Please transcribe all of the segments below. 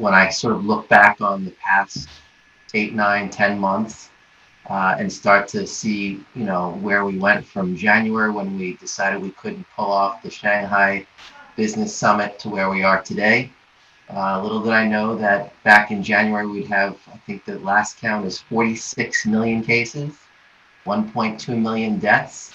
when I sort of look back on the past 8, 9, 10 months, and start to see, where we went from January when we decided we couldn't pull off the Shanghai Business Summit to where we are today. Little did I know that back in January we'd have, I think the last count is 46 million cases, 1.2 million deaths,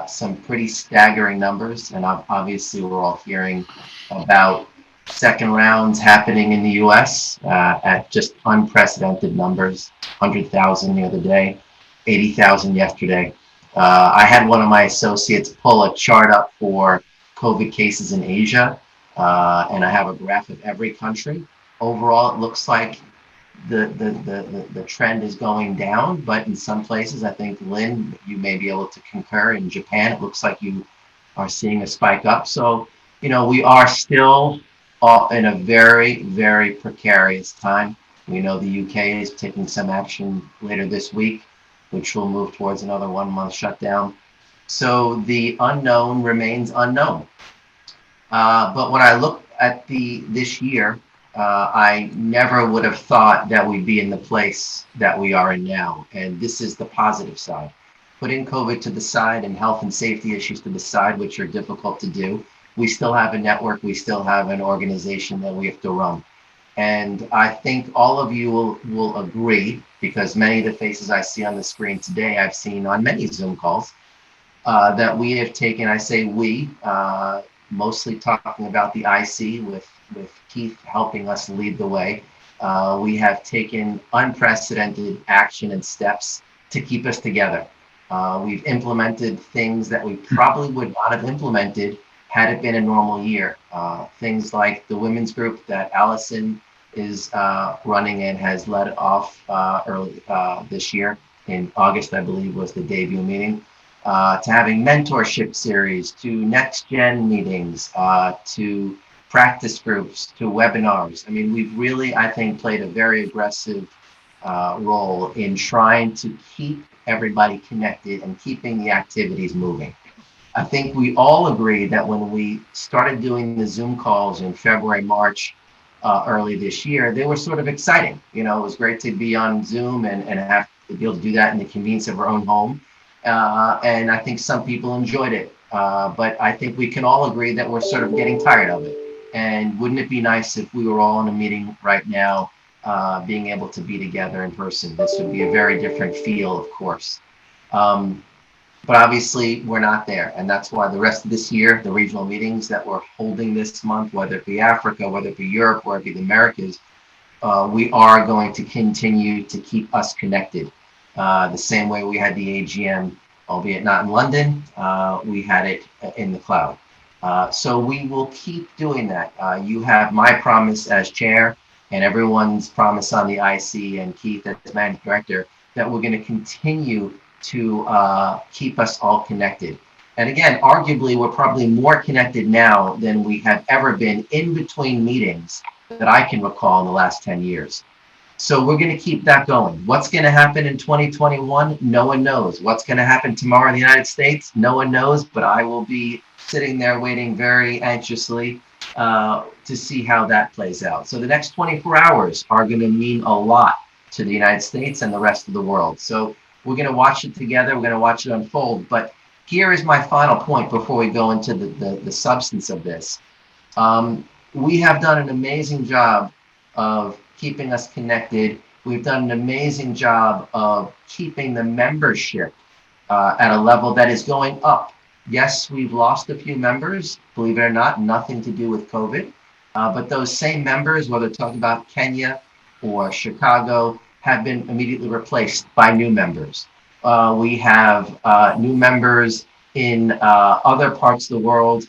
some pretty staggering numbers. And obviously, we're all hearing about second rounds happening in the US at just unprecedented numbers, 100,000 the other day, 80,000 yesterday. I had one of my associates pull a chart up for COVID cases in Asia, and I have a graph of every country. Overall, it looks like the trend is going down, but in some places, I think, Lynn, you may be able to concur. In Japan, it looks like you are seeing a spike up. So, we are still in a very, very precarious time. We know the UK is taking some action later this week, which will move towards another 1 month shutdown. So the unknown remains unknown. But when I look at this year, I never would have thought that we'd be in the place that we are in now. And this is the positive side. Putting COVID to the side and health and safety issues to the side, which are difficult to do, we still have a network, we still have an organization that we have to run. And I think all of you will agree, because many of the faces I see on the screen today, I've seen on many Zoom calls, that we have taken, I say we, mostly talking about the IC with Keith helping us lead the way. We have taken unprecedented action and steps to keep us together. We've implemented things that we probably would not have implemented had it been a normal year. Things like the women's group that Allison is running and has led off early this year. In August, I believe, was the debut meeting. To having mentorship series, to next gen meetings, to practice groups, to webinars. I mean, we've really, I think, played a very aggressive role in trying to keep everybody connected and keeping the activities moving. I think we all agree that when we started doing the Zoom calls in February, March, early this year, they were sort of exciting. It was great to be on Zoom and have to be able to do that in the convenience of our own home. And I think some people enjoyed it. But I think we can all agree that we're sort of getting tired of it. And wouldn't it be nice if we were all in a meeting right now, being able to be together in person? This would be a very different feel, of course. But obviously, we're not there. And that's why the rest of this year, the regional meetings that we're holding this month, whether it be Africa, whether it be Europe, whether it be the Americas, we are going to continue to keep us connected. The same way we had the AGM, albeit not in London, we had it in the cloud. So we will keep doing that. You have my promise as chair and everyone's promise on the IC and Keith as managing director that we're going to continue to keep us all connected. And again, arguably, we're probably more connected now than we have ever been in between meetings that I can recall in the last 10 years. So we're going to keep that going. What's going to happen in 2021? No one knows. What's going to happen tomorrow in the United States? No one knows, but I will be sitting there waiting very anxiously to see how that plays out. So the next 24 hours are going to mean a lot to the United States and the rest of the world. So we're going to watch it together. We're going to watch it unfold. But here is my final point before we go into the substance of this. We have done an amazing job of keeping us connected. We've done an amazing job of keeping the membership at a level that is going up. Yes, we've lost a few members, believe it or not, nothing to do with COVID. But those same members, whether talking about Kenya or Chicago, have been immediately replaced by new members. We have new members in other parts of the world.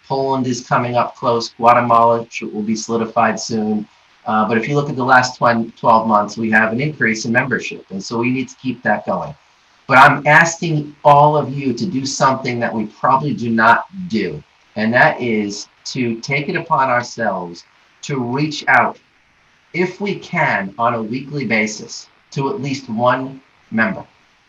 Poland is coming up close. Guatemala will be solidified soon. But if you look at the last 12 months, we have an increase in membership. And so we need to keep that going. But I'm asking all of you to do something that we probably do not do. And that is to take it upon ourselves to reach out, if we can, on a weekly basis to at least one member.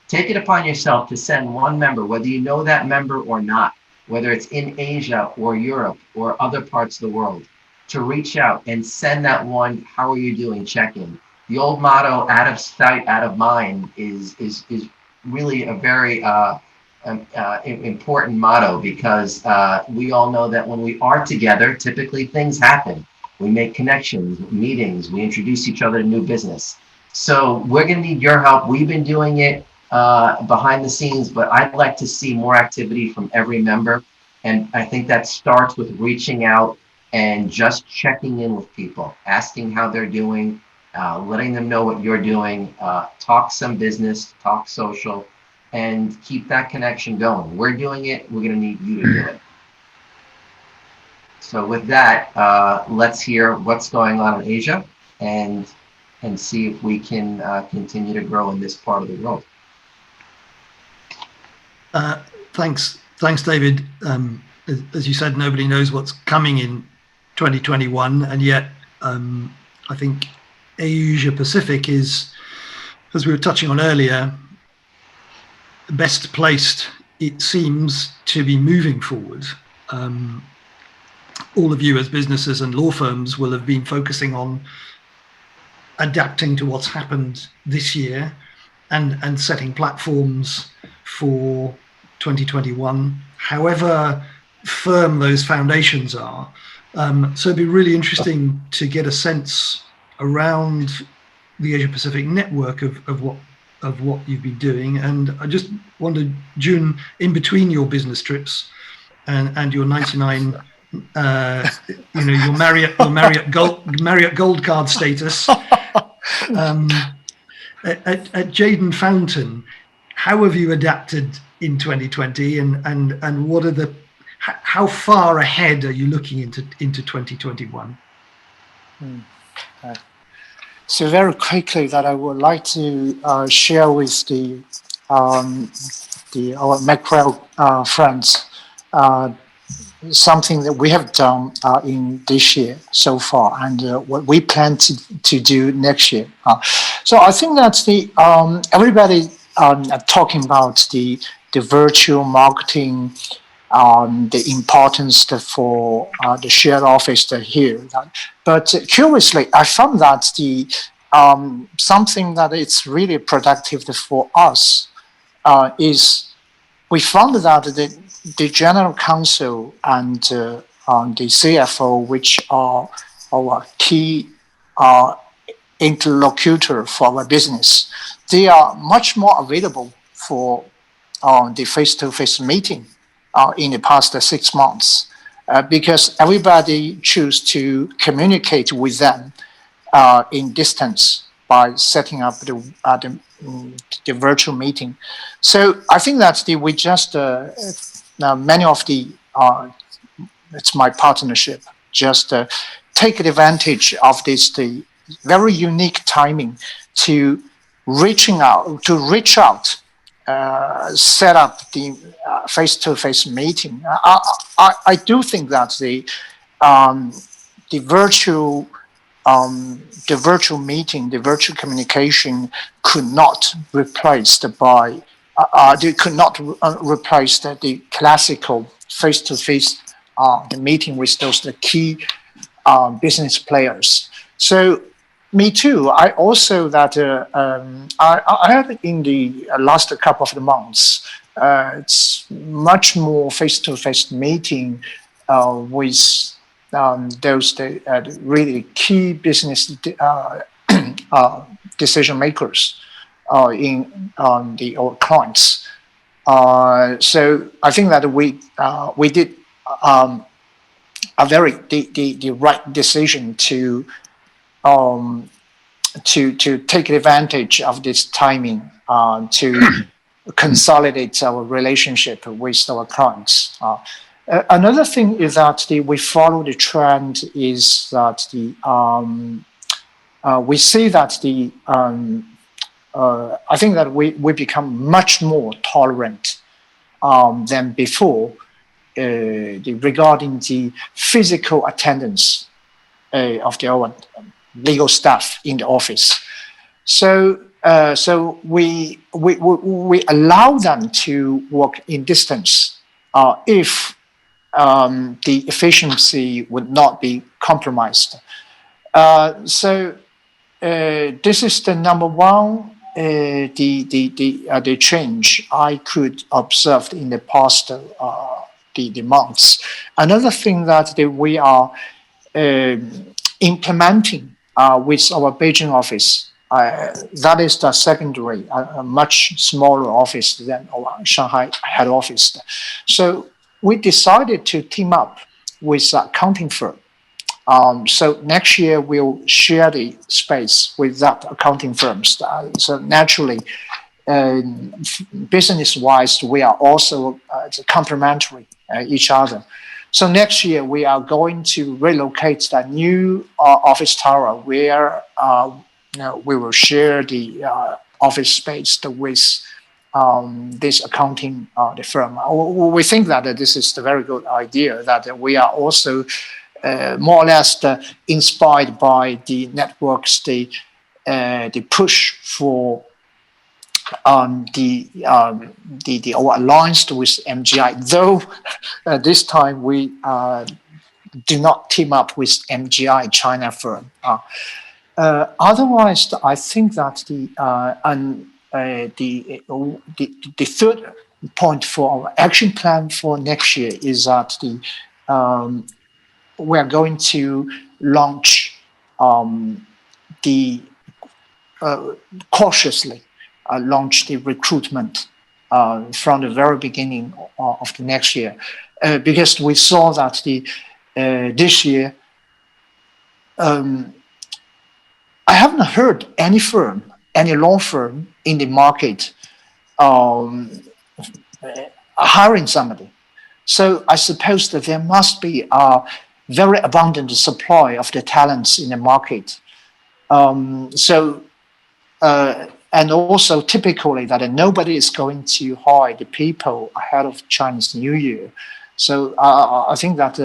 Take it upon yourself to send one member, whether you know that member or not, whether it's in Asia or Europe or other parts of the world. to reach out and send that one, how are you doing, check-in. The old motto, out of sight, out of mind, is really a very important motto, because we all know that when we are together, typically things happen. We make connections, meetings, we introduce each other to new business. So we're going to need your help. We've been doing it behind the scenes, but I'd like to see more activity from every member. And I think that starts with reaching out and just checking in with people, asking how they're doing, letting them know what you're doing, talk some business, talk social, and keep that connection going. We're doing it. We're going to need you to do it. So with that, let's hear what's going on in Asia and see if we can continue to grow in this part of the world. Thanks, David. As you said, nobody knows what's coming in 2021, and yet I think Asia Pacific is, as we were touching on earlier, best placed, it seems, to be moving forward. All of you as businesses and law firms will have been focusing on adapting to what's happened this year and setting platforms for 2021, however firm those foundations are. So it'd be really interesting to get a sense around the Asia Pacific network of what you've been doing. And I just wondered, June, in between your business trips and your 99, your Marriott Gold Card status, at Jade and Fountain, how have you adapted in 2020, and what are how far ahead are you looking into 2021? So very quickly, that I would like to share with our Mackrell friends something that we have done in this year so far, and what we plan to do next year. So I think that everybody talking about the virtual marketing, the importance for the shared office here. But curiously, I found that something that is really productive for us is we found that the general counsel and the CFO, which are our key interlocutor for our business, they are much more available for the face-to-face meeting in the past 6 months, because everybody choose to communicate with them in distance by setting up the virtual meeting. So I think that we just many of it's my partnership, just take advantage of the very unique timing to reach out, set up the face-to-face meeting. I do think that the virtual meeting, the virtual communication could not replace the classical face-to-face the meeting with the key business players. So me too. I also I had in the last couple of the months, it's much more face-to-face meeting with those really key business decision makers in our clients. So I think that we did the right decision to take advantage of this timing to consolidate our relationship with our clients. Another thing is that we follow the trend is that we see that I think that we become much more tolerant than before regarding the physical attendance of our legal staff in the office. So we allow them to work in distance if the efficiency would not be compromised. So this is the number one, the change I could observe in the past the months. Another thing that we are implementing with our Beijing office, that is the secondary, a much smaller office than our Shanghai head office. So we decided to team up with an accounting firm. So next year we'll share the space with that accounting firms. So naturally, business-wise, we are also complementary each other. So next year we are going to relocate that new office tower where we will share the office space with this accounting the firm. We think that this is a very good idea. That we are also more or less inspired by the networks, the push for our alliance with MGI. Though this time we do not team up with MGI China firm. Otherwise, I think that the third point for our action plan for next year is that we are going to launch cautiously launch the recruitment from the very beginning of the next year, because we saw that this year I haven't heard any law firm in the market hiring somebody. So I suppose that there must be a very abundant supply of the talents in the market. And also typically that nobody is going to hire the people ahead of Chinese New Year. So I think that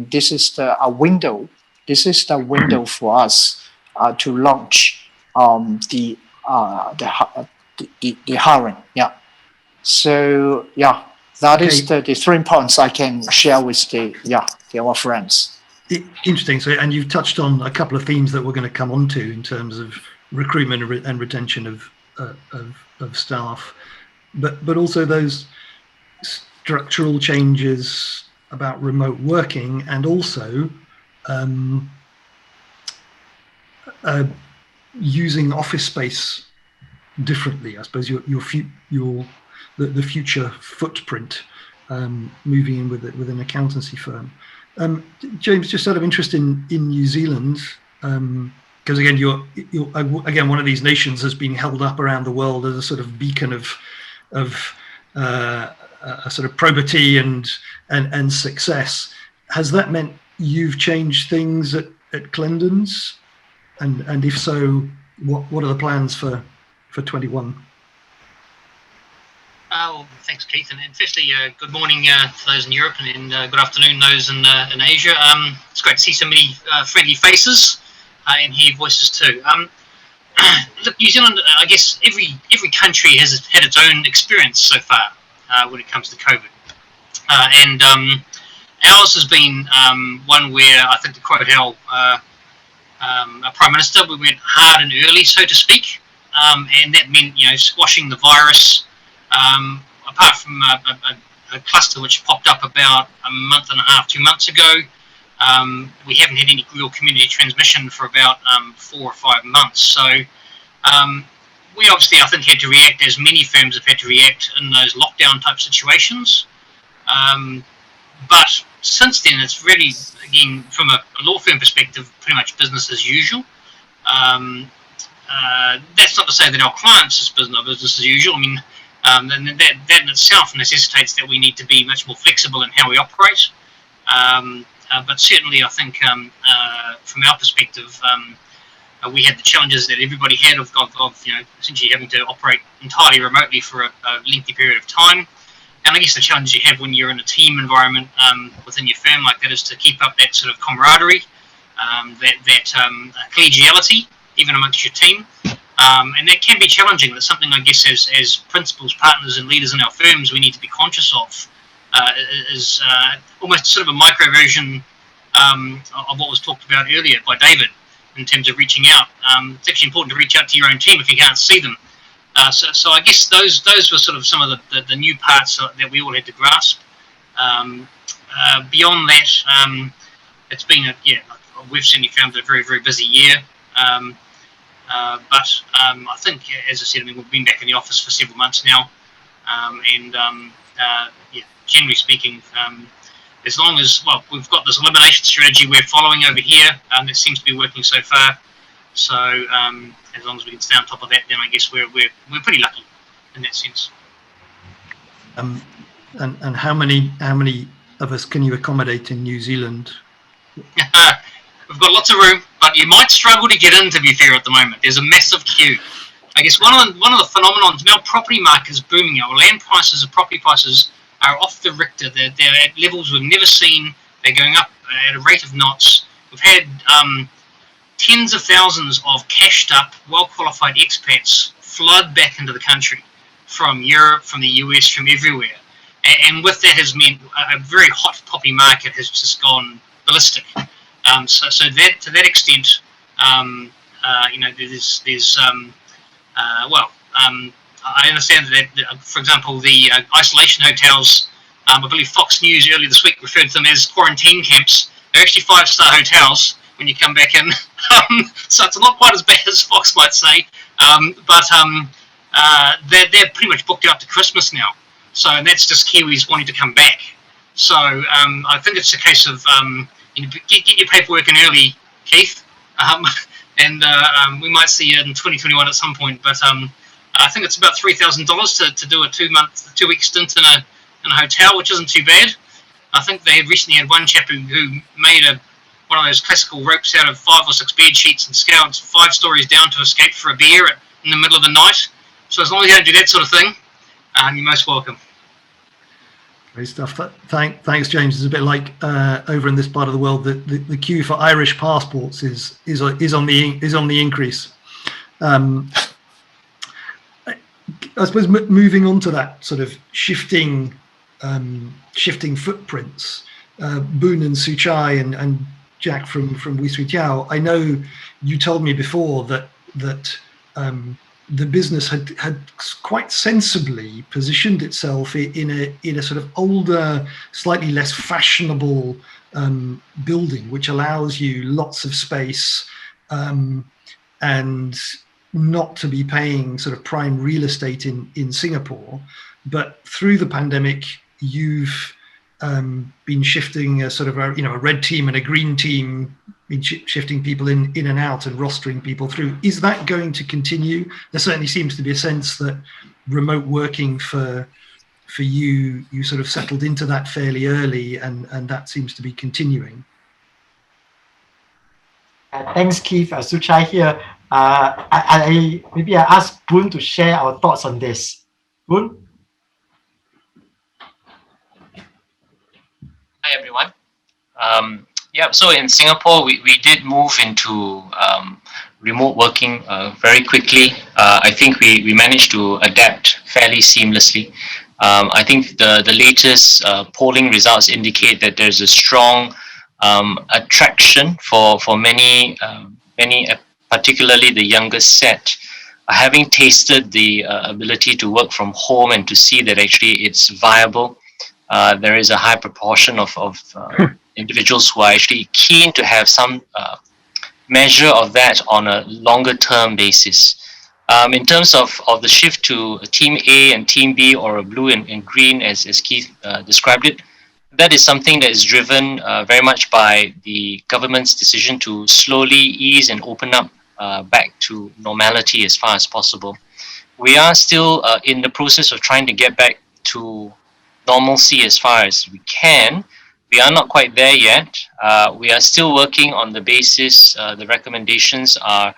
this is a window. This is the window for us to launch the hiring. Yeah. So yeah, that is the 3 points I can share with our friends. Interesting. So, and you've touched on a couple of themes that we're going to come on to in terms of recruitment and retention of staff, but also those structural changes about remote working, and also using office space differently. I suppose the future footprint, moving in with an accountancy firm. James, just out of interest in New Zealand, because again, you're again one of these nations has been held up around the world as a sort of beacon of a sort of probity and success. Has that meant you've changed things at Clendon's, and if so, what are the plans for 21? Well, thanks, Keith. And firstly, good morning to those in Europe, and good afternoon those in Asia. It's great to see so many friendly faces and hear voices too. Look, New Zealand, I guess every country has had its own experience so far when it comes to COVID. And ours has been one where I think, to quote our Prime Minister, we went hard and early, so to speak. And that meant, squashing the virus. Apart from a cluster which popped up about a month and a half, 2 months ago, we haven't had any real community transmission for about 4 or 5 months. So we obviously, I think, had to react, as many firms have had to react in those lockdown type situations. But since then, it's really, again, from a law firm perspective, pretty much business as usual. That's not to say that our clients is business as usual. I mean, that in itself necessitates that we need to be much more flexible in how we operate. But certainly, I think from our perspective, we had the challenges that everybody had of essentially having to operate entirely remotely for a lengthy period of time. And I guess the challenge you have when you're in a team environment within your firm like that is to keep up that sort of camaraderie, that collegiality, even amongst your team. And that can be challenging. That's something, I guess, as principals, partners, and leaders in our firms, we need to be conscious of. is almost sort of a micro version of what was talked about earlier by David in terms of reaching out. It's actually important to reach out to your own team if you can't see them. So I guess those were sort of some of the new parts that we all had to grasp. Beyond that, it's been we've certainly found it a very, very busy year. But I think, as I said, we've been back in the office for several months now, generally speaking, as long as we've got this elimination strategy we're following over here, that seems to be working so far. So as long as we can stay on top of that, then I guess we're pretty lucky in that sense. And how many of us can you accommodate in New Zealand? We've got lots of room, but you might struggle to get in, to be fair, at the moment. There's a massive queue. I guess one of the phenomenons now, property market is booming. Our land prices and property prices are off the Richter. They're at levels we've never seen. They're going up at a rate of knots. We've had tens of thousands of cashed up, well-qualified expats flood back into the country from Europe, from the US, from everywhere. And with that has meant a very hot property market has just gone ballistic. So that to that extent, there's I understand that, for example, the isolation hotels, I believe Fox News earlier this week referred to them as quarantine camps. They're actually 5-star hotels when you come back in. So it's not quite as bad as Fox might say, but they're pretty much booked out to Christmas now. So and that's just Kiwis wanting to come back. So I think it's a case of get your paperwork in early, Keith, and we might see you in 2021 at some point. But I think it's about $3,000 to do a 2-week stint in a hotel, which isn't too bad. I think they recently had one chap who made one of those classical ropes out of 5 or 6 bed sheets and scaled 5 stories down to escape for a beer in the middle of the night. So as long as you don't do that sort of thing, you're most welcome. Great stuff. Thanks, James. It's a bit like over in this part of the world, the queue for Irish passports is on the increase. I suppose moving on to that sort of shifting footprints. Boon and Suchai and Jack from Wee Sui Tiao, I know you told me before that the business had quite sensibly positioned itself in a sort of older, slightly less fashionable building, which allows you lots of space and not to be paying sort of prime real estate in Singapore. But through the pandemic, you've been shifting a sort of a red team and a green team, shifting people in and out and rostering people through. Is that going to continue? There certainly seems to be a sense that remote working for you sort of settled into that fairly early, and that seems to be continuing. Thanks, Keith. Suchai here. Maybe I ask Boon to share our thoughts on this. Boon? Hi, everyone. So in Singapore, we did move into remote working very quickly. I think we managed to adapt fairly seamlessly. I think the latest polling results indicate that there's a strong attraction for many, particularly the younger set, having tasted the ability to work from home and to see that actually it's viable. There is a high proportion of individuals who are actually keen to have some measure of that on a longer term basis. In terms of the shift to Team A and Team B, or a blue and green, as Keith described it, that is something that is driven very much by the government's decision to slowly ease and open up back to normality as far as possible. We are still in the process of trying to get back to normalcy as far as we can. We are not quite there yet. We are still working on the basis. The recommendations are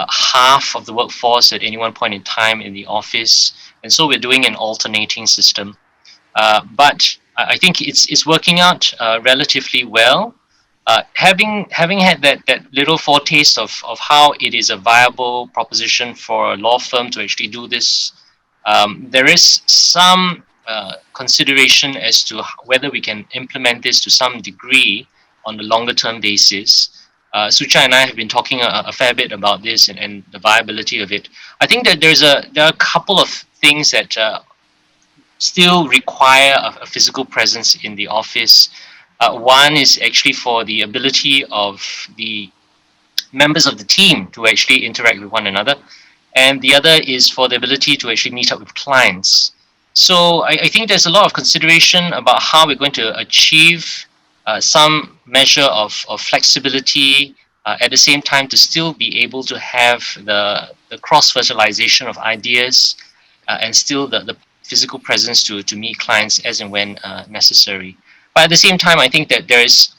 half of the workforce at any one point in time in the office, and so we're doing an alternating system. But I think it's working out relatively well. Having had that little foretaste of how it is a viable proposition for a law firm to actually do this, there is some consideration as to whether we can implement this to some degree on a longer term basis. Sucha and I have been talking a fair bit about this and the viability of it. I think that there are a couple of things that still require a physical presence in the office. One is actually for the ability of the members of the team to actually interact with one another, and the other is for the ability to actually meet up with clients. So I think there's a lot of consideration about how we're going to achieve some measure of flexibility, at the same time to still be able to have the cross-fertilization of ideas, and still the physical presence to meet clients as and when necessary. But at the same time, I think that there is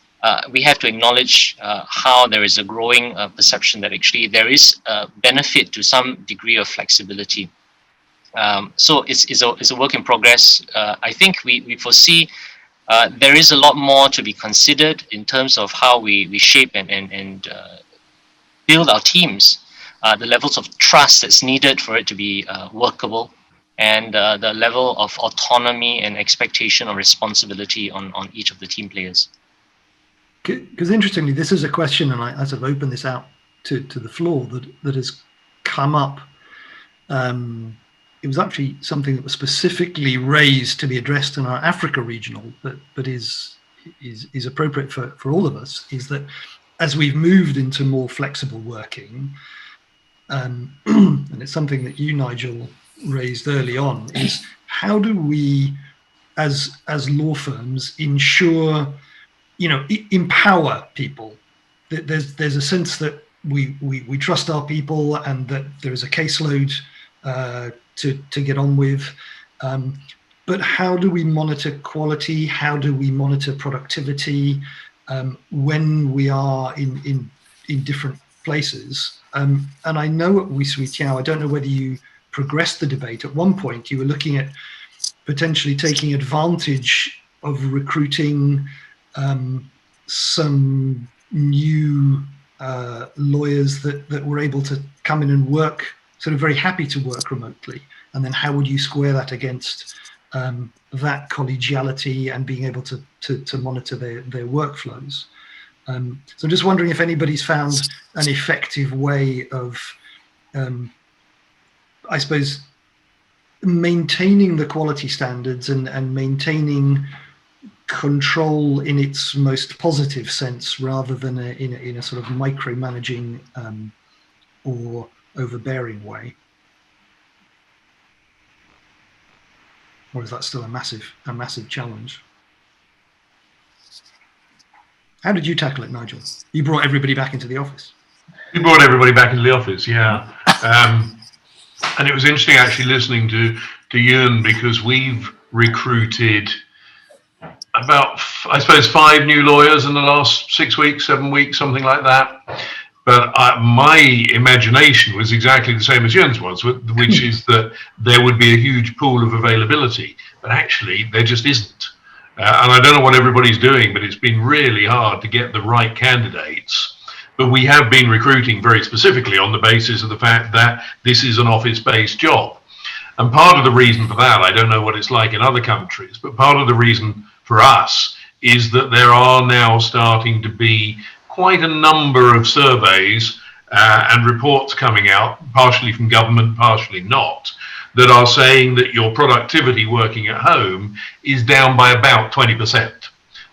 we have to acknowledge how there is a growing perception that actually there is a benefit to some degree of flexibility. So it's a work in progress. I think we foresee there is a lot more to be considered in terms of how we shape and build our teams, the levels of trust that's needed for it to be workable, and the level of autonomy and expectation of responsibility on each of the team players. Because interestingly, this is a question, and I sort of open this out to the floor, that has come up. It was actually something that was specifically raised to be addressed in our Africa regional, but is appropriate for all of us, is that as we've moved into more flexible working, and it's something that you, Nigel, raised early on, is how do we, as law firms, ensure, empower people? There's a sense that we trust our people and that there is a caseload to get on with, but how do we monitor quality? How do we monitor productivity when we are in different places? And I know at Wee Sui Tiao, I don't know whether you progressed the debate. At one point, you were looking at potentially taking advantage of recruiting some new lawyers that were able to come in and work, sort of very happy to work remotely. And then how would you square that against that collegiality and being able to monitor their workflows? So I'm just wondering if anybody's found an effective way of, I suppose, maintaining the quality standards and maintaining control in its most positive sense, rather than in a sort of micromanaging or overbearing way. Or is that still a massive challenge? How did you tackle it, Nigel? You brought everybody back into the office. We brought everybody back into the office, yeah. And it was interesting actually listening to Ewan, because we've recruited about, I suppose, 5 new lawyers in the last 6 weeks, 7 weeks, something like that. But my imagination was exactly the same as Ewan's was, which is that there would be a huge pool of availability. But actually, there just isn't. And I don't know what everybody's doing, but it's been really hard to get the right candidates. But we have been recruiting very specifically on the basis of the fact that this is an office-based job. And part of the reason for that, I don't know what it's like in other countries, but part of the reason for us is that there are now starting to be quite a number of surveys and reports coming out, partially from government, partially not, that are saying that your productivity working at home is down by about 20%.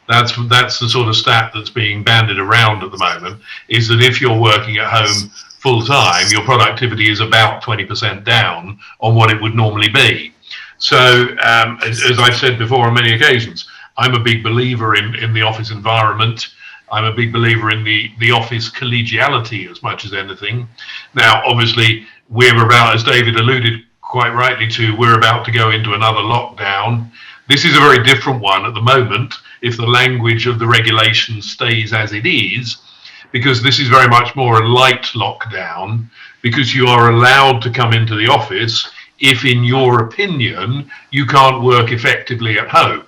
That's the sort of stat that's being bandied around at the moment, is that if you're working at home full time, your productivity is about 20% down on what it would normally be. So as I've said before on many occasions, I'm a big believer in the office environment. I'm a big believer in the office collegiality as much as anything. Now, obviously, we're about, as David alluded quite rightly to, we're about to go into another lockdown. This is a very different one at the moment, if the language of the regulation stays as it is, because this is very much more a light lockdown, because you are allowed to come into the office if, in your opinion, you can't work effectively at home.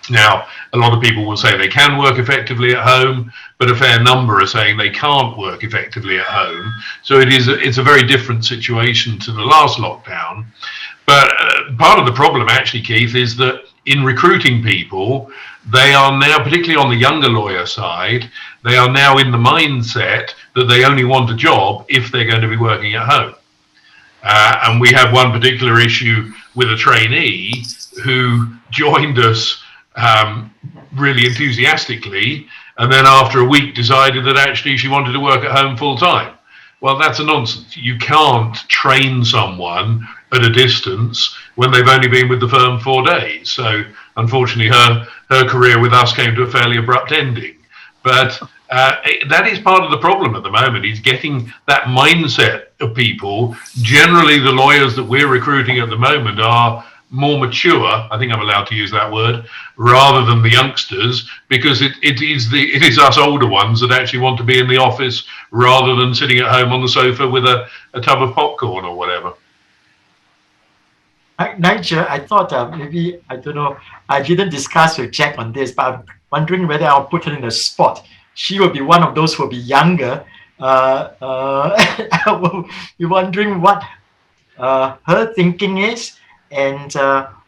Now, a lot of people will say they can work effectively at home, but a fair number are saying they can't work effectively at home. So it's a very different situation to the last lockdown. But part of the problem, actually, Keith, is that in recruiting people, they are now, particularly on the younger lawyer side, they are now in the mindset that they only want a job if they're going to be working at home. And we had one particular issue with a trainee who joined us really enthusiastically, and then after a week decided that actually she wanted to work at home full time. Well, that's a nonsense. You can't train someone at a distance when they've only been with the firm 4 days. So unfortunately, her career with us came to a fairly abrupt ending. But that is part of the problem at the moment, is getting that mindset of people. Generally, the lawyers that we're recruiting at the moment are more mature, I think I'm allowed to use that word, rather than the youngsters, because it is us older ones that actually want to be in the office rather than sitting at home on the sofa with a tub of popcorn or whatever. Nigel, I thought maybe, I don't know, I didn't discuss with Jack on this, but I'm wondering whether I'll put her in the spot. She will be one of those who will be younger. I will be wondering what her thinking is, and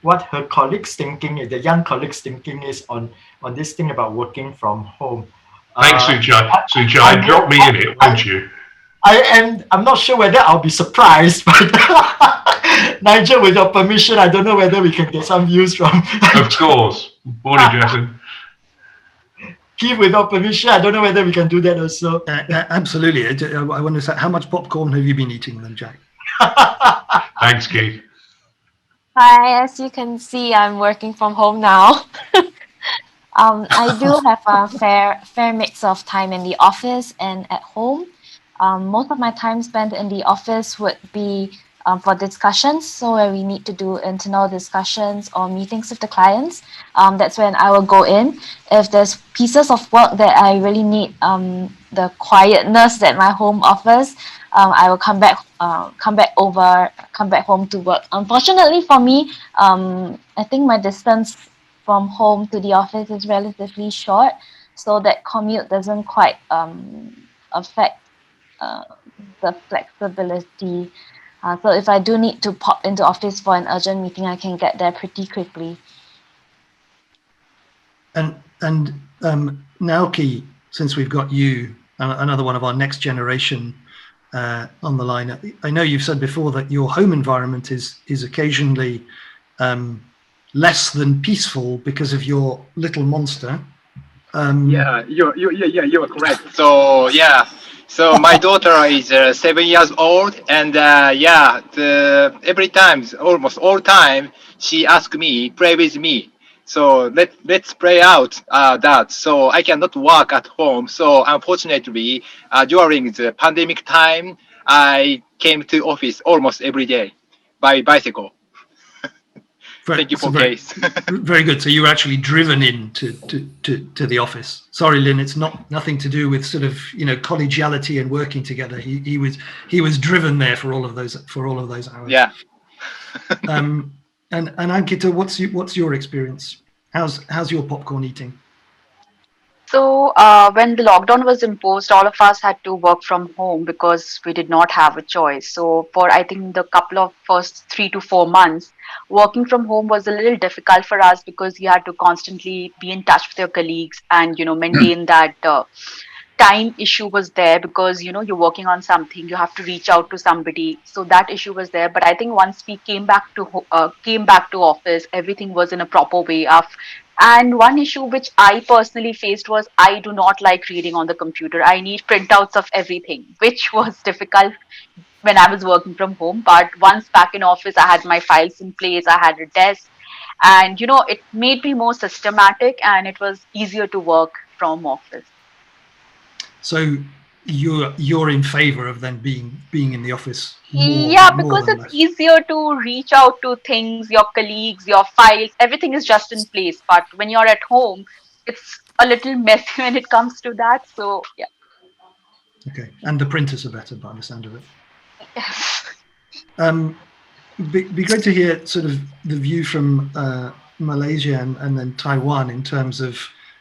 what her colleagues thinking, the young colleagues thinking is on this thing about working from home. Thanks, Suchai. Drop me in it, won't you? I'm not sure whether I'll be surprised, but Nigel, with your permission, I don't know whether we can get some views from. Of course. Morning, Jason. Keith, with your permission, I don't know whether we can do that also. Absolutely. I want to say, how much popcorn have you been eating then, Jack? Thanks, Keith. Hi, as you can see, I'm working from home now. I do have a fair mix of time in the office and at home. Most of my time spent in the office would be for discussions, so where we need to do internal discussions or meetings with the clients. That's when I will go in. If there's pieces of work that I really need the quietness that my home offers, I will come back home to work. Unfortunately for me, I think my distance from home to the office is relatively short, so that commute doesn't quite affect the flexibility. So if I do need to pop into office for an urgent meeting, I can get there pretty quickly. And Naoki, since we've got you, another one of our next generation on the line, I know you've said before that your home environment is occasionally less than peaceful because of your little monster. Yeah, you are correct. So yeah, so my daughter is 7 years old, and every time, almost all time, she asks me play with me. So let's play out that. So I cannot work at home. So unfortunately, during the pandemic time, I came to office almost every day by bicycle. Thank you for case. Very good. So you were actually driven in to the office. Sorry, Lynn, it's nothing to do with sort of collegiality and working together. He was driven there for all of those hours. Yeah. And Ankita, what's your experience? How's your popcorn eating? So when the lockdown was imposed, all of us had to work from home because we did not have a choice. So for I think the couple of first 3 to 4 months, working from home was a little difficult for us because you had to constantly be in touch with your colleagues and maintain that time issue was there because you're working on something, you have to reach out to somebody. So that issue was there. But I think once we came back to office, everything was in a proper way of. And one issue which I personally faced was I do not like reading on the computer. I need printouts of everything, which was difficult when I was working from home. But once back in office, I had my files in place, I had a desk, and it made me more systematic and it was easier to work from office. So you're in favor of then being in the office because it's easier to reach out to things, your colleagues, your files, everything is just in place. But when you're at home, it's a little messy when it comes to that. So yeah. Okay, and the printers are better by the sound of it. Yes. Be great to hear sort of the view from Malaysia and then Taiwan in terms of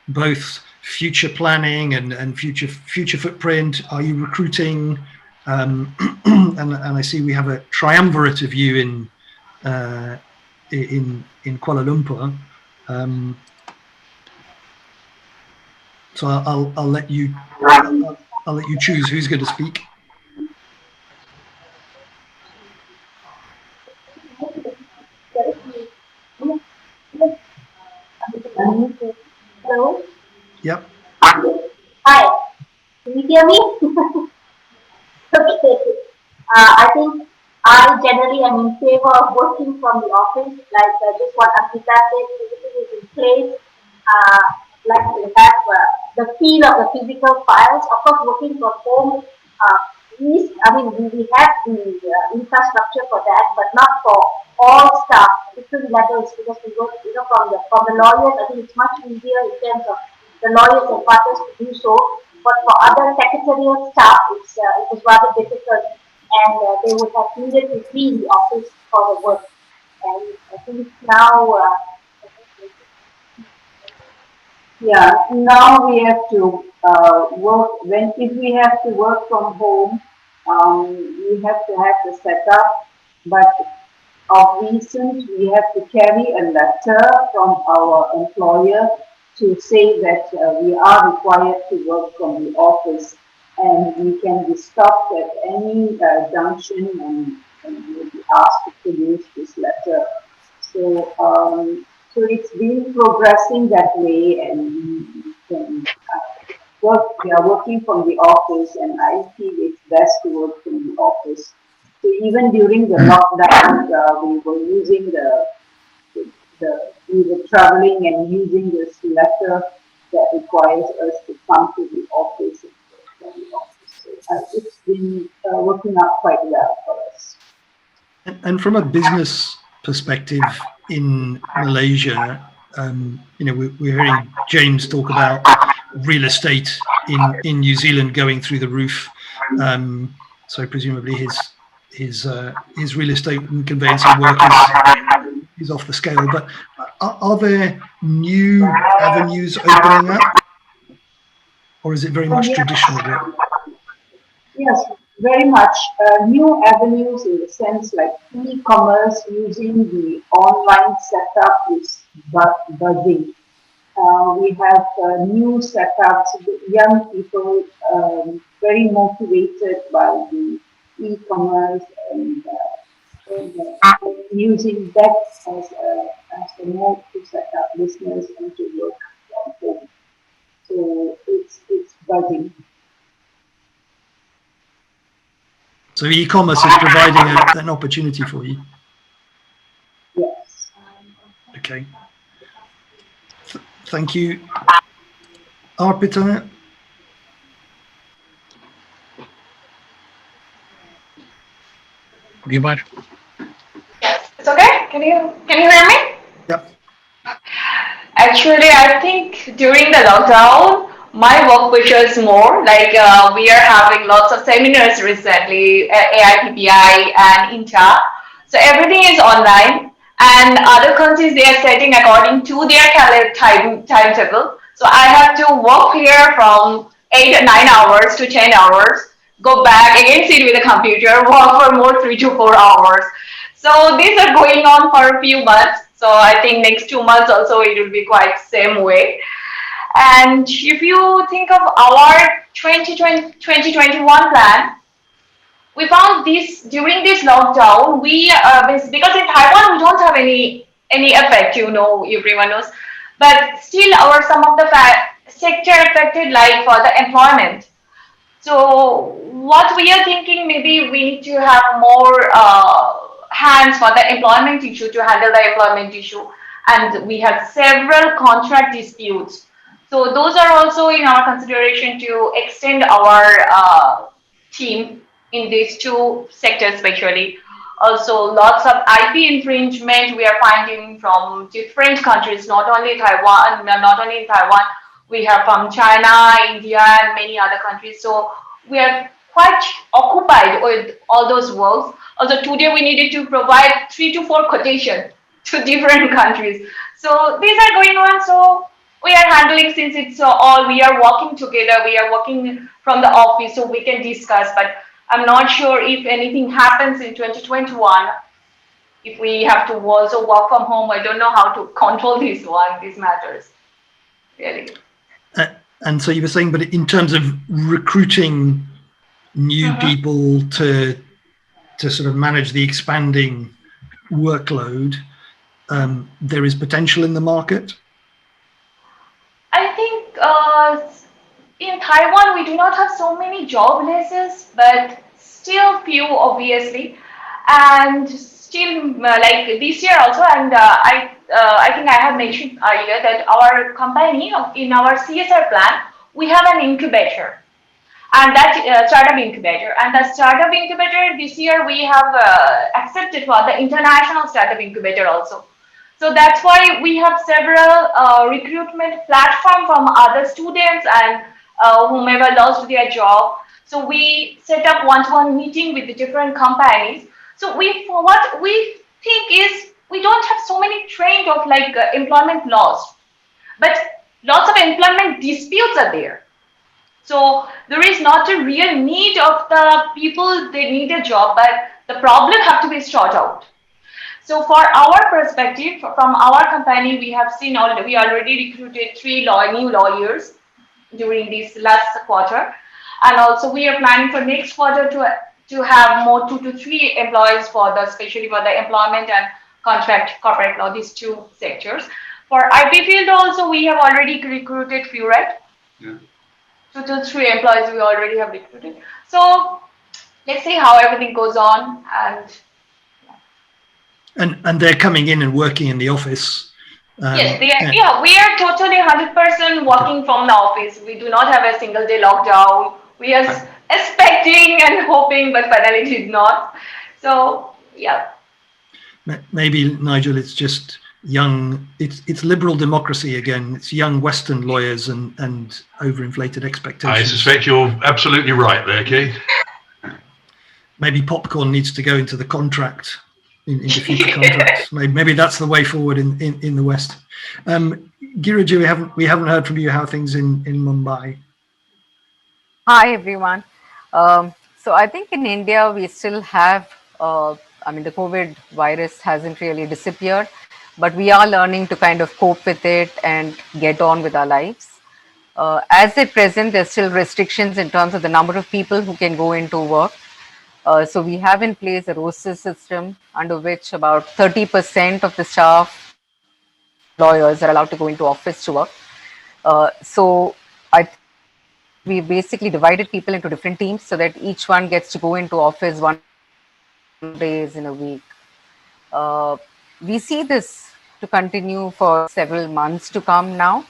both future planning and future footprint. Are you recruiting? And I see we have a triumvirate of you in Kuala Lumpur. So I'll let you choose who's going to speak. Hello. Yep. Hi. Can you hear me? Okay. I think I generally am in favor of working from the office, like just what Akita said, everything is in place. Like we have the feel of the physical files. Of course, working from home we have the infrastructure for that, but not for all staff, different levels, because we work, from the lawyers. I think it's much easier in terms of the lawyers and partners to do so. But for other secretarial staff, it was rather difficult, and they would have needed to be in the office for the work. And I think now, yeah, now we have to work, if we have to work from home, we have to have the setup, but of recent, we have to carry a letter from our employer to say that we are required to work from the office, and we can be stopped at any junction, and we'll be asked to produce this letter. So it's been progressing that way, and we can we are working from the office, and I feel it's best to work from the office. So even during the lockdown, we were using we were traveling and using this letter that requires us to come to the office and work from the office. So it's been working out quite well for us. And from a business perspective in Malaysia, we're hearing James talk about real estate in New Zealand going through the roof. So presumably his real estate and conveyancing work is off the scale. But are there new avenues opening up, or is it very much traditional work? Yes, very much new avenues in the sense like e-commerce using the online setup is buzzing. We have new setups, young people very motivated by the e-commerce and using that as a mode to set up business and to work from home. So it's buzzing. So e-commerce is providing an opportunity for you. Yes. Okay. Thank you. Arpita? Do you mind? Yes, it's okay. Can you hear me? Yep. Actually, I think during the lockdown, my work pushes more. Like we are having lots of seminars recently at AIPPI and INTA. So everything is online, and other countries they are setting according to their timetable. So I have to work here from 8 or 9 hours to 10 hours, go back again, sit with the computer, work for more 3 to 4 hours. So these are going on for a few months. So I think next 2 months also it will be quite same way. And if you think of our 2021 plan, we found this during this lockdown. Because in Taiwan we don't have any effect, everyone knows. But still, some of the sector affected, like for the employment. So what we are thinking, maybe we need to have more hands for the employment issue, to handle the employment issue. And we have several contract disputes. So those are also in our consideration to extend our team in these two sectors especially. Also, lots of IP infringement we are finding from different countries, not only Taiwan, not only in Taiwan. We have from China, India, and many other countries. So we are quite occupied with all those works. Also, today we needed to provide 3 to 4 quotations to different countries. So these are going on. So we are handling, since it's all, we are working together. We are working from the office, so we can discuss. But I'm not sure if anything happens in 2021. if we have to also work from home, I don't know how to control these matters, really. And so you were saying, but in terms of recruiting new people to sort of manage the expanding workload, there is potential in the market? I think in Taiwan we do not have so many job places, but still few obviously, and still like this year also. And I think I have mentioned earlier that our company in our CSR plan we have an incubator, and that startup incubator. And the startup incubator this year we have accepted for the international startup incubator also. So that's why we have several recruitment platform from other students and whomever lost their job. So we set up one-to-one meeting with the different companies. So what we think is we don't have so many trained of like employment laws, but lots of employment disputes are there. So there is not a real need of the people, they need a job, but the problem have to be sorted out. So for our perspective, from our company, we have seen already, we already recruited 3 new lawyers during this last quarter. And also we are planning for next quarter to have more 2 to 3 employees for the, especially for the employment and contract corporate law, these 2 sectors. For IP field also, we have already recruited few, right? Yeah. 2 to 3 employees we already have recruited. So let's see how everything goes on. And they're coming in and working in the office. Yes, we are totally 100% working from the office. We do not have a single day lockdown. We are expecting and hoping, but finally did not. So yeah. Maybe, Nigel, it's just young, it's liberal democracy again. It's young Western lawyers and overinflated expectations. I suspect you're absolutely right there, Keith. Maybe popcorn needs to go into the contract, into future contracts. Maybe that's the way forward in the West. Giriju, we haven't heard from you. How are things in Mumbai? Hi, everyone. So I think in India, we still have, the COVID virus hasn't really disappeared, but we are learning to kind of cope with it and get on with our lives. As at present, there's still restrictions in terms of the number of people who can go into work. So we have in place a roster system under which about 30% of the staff, lawyers, are allowed to go into office to work. So we basically divided people into different teams so that each one gets to go into office 1 days in a week. We see this to continue for several months to come now.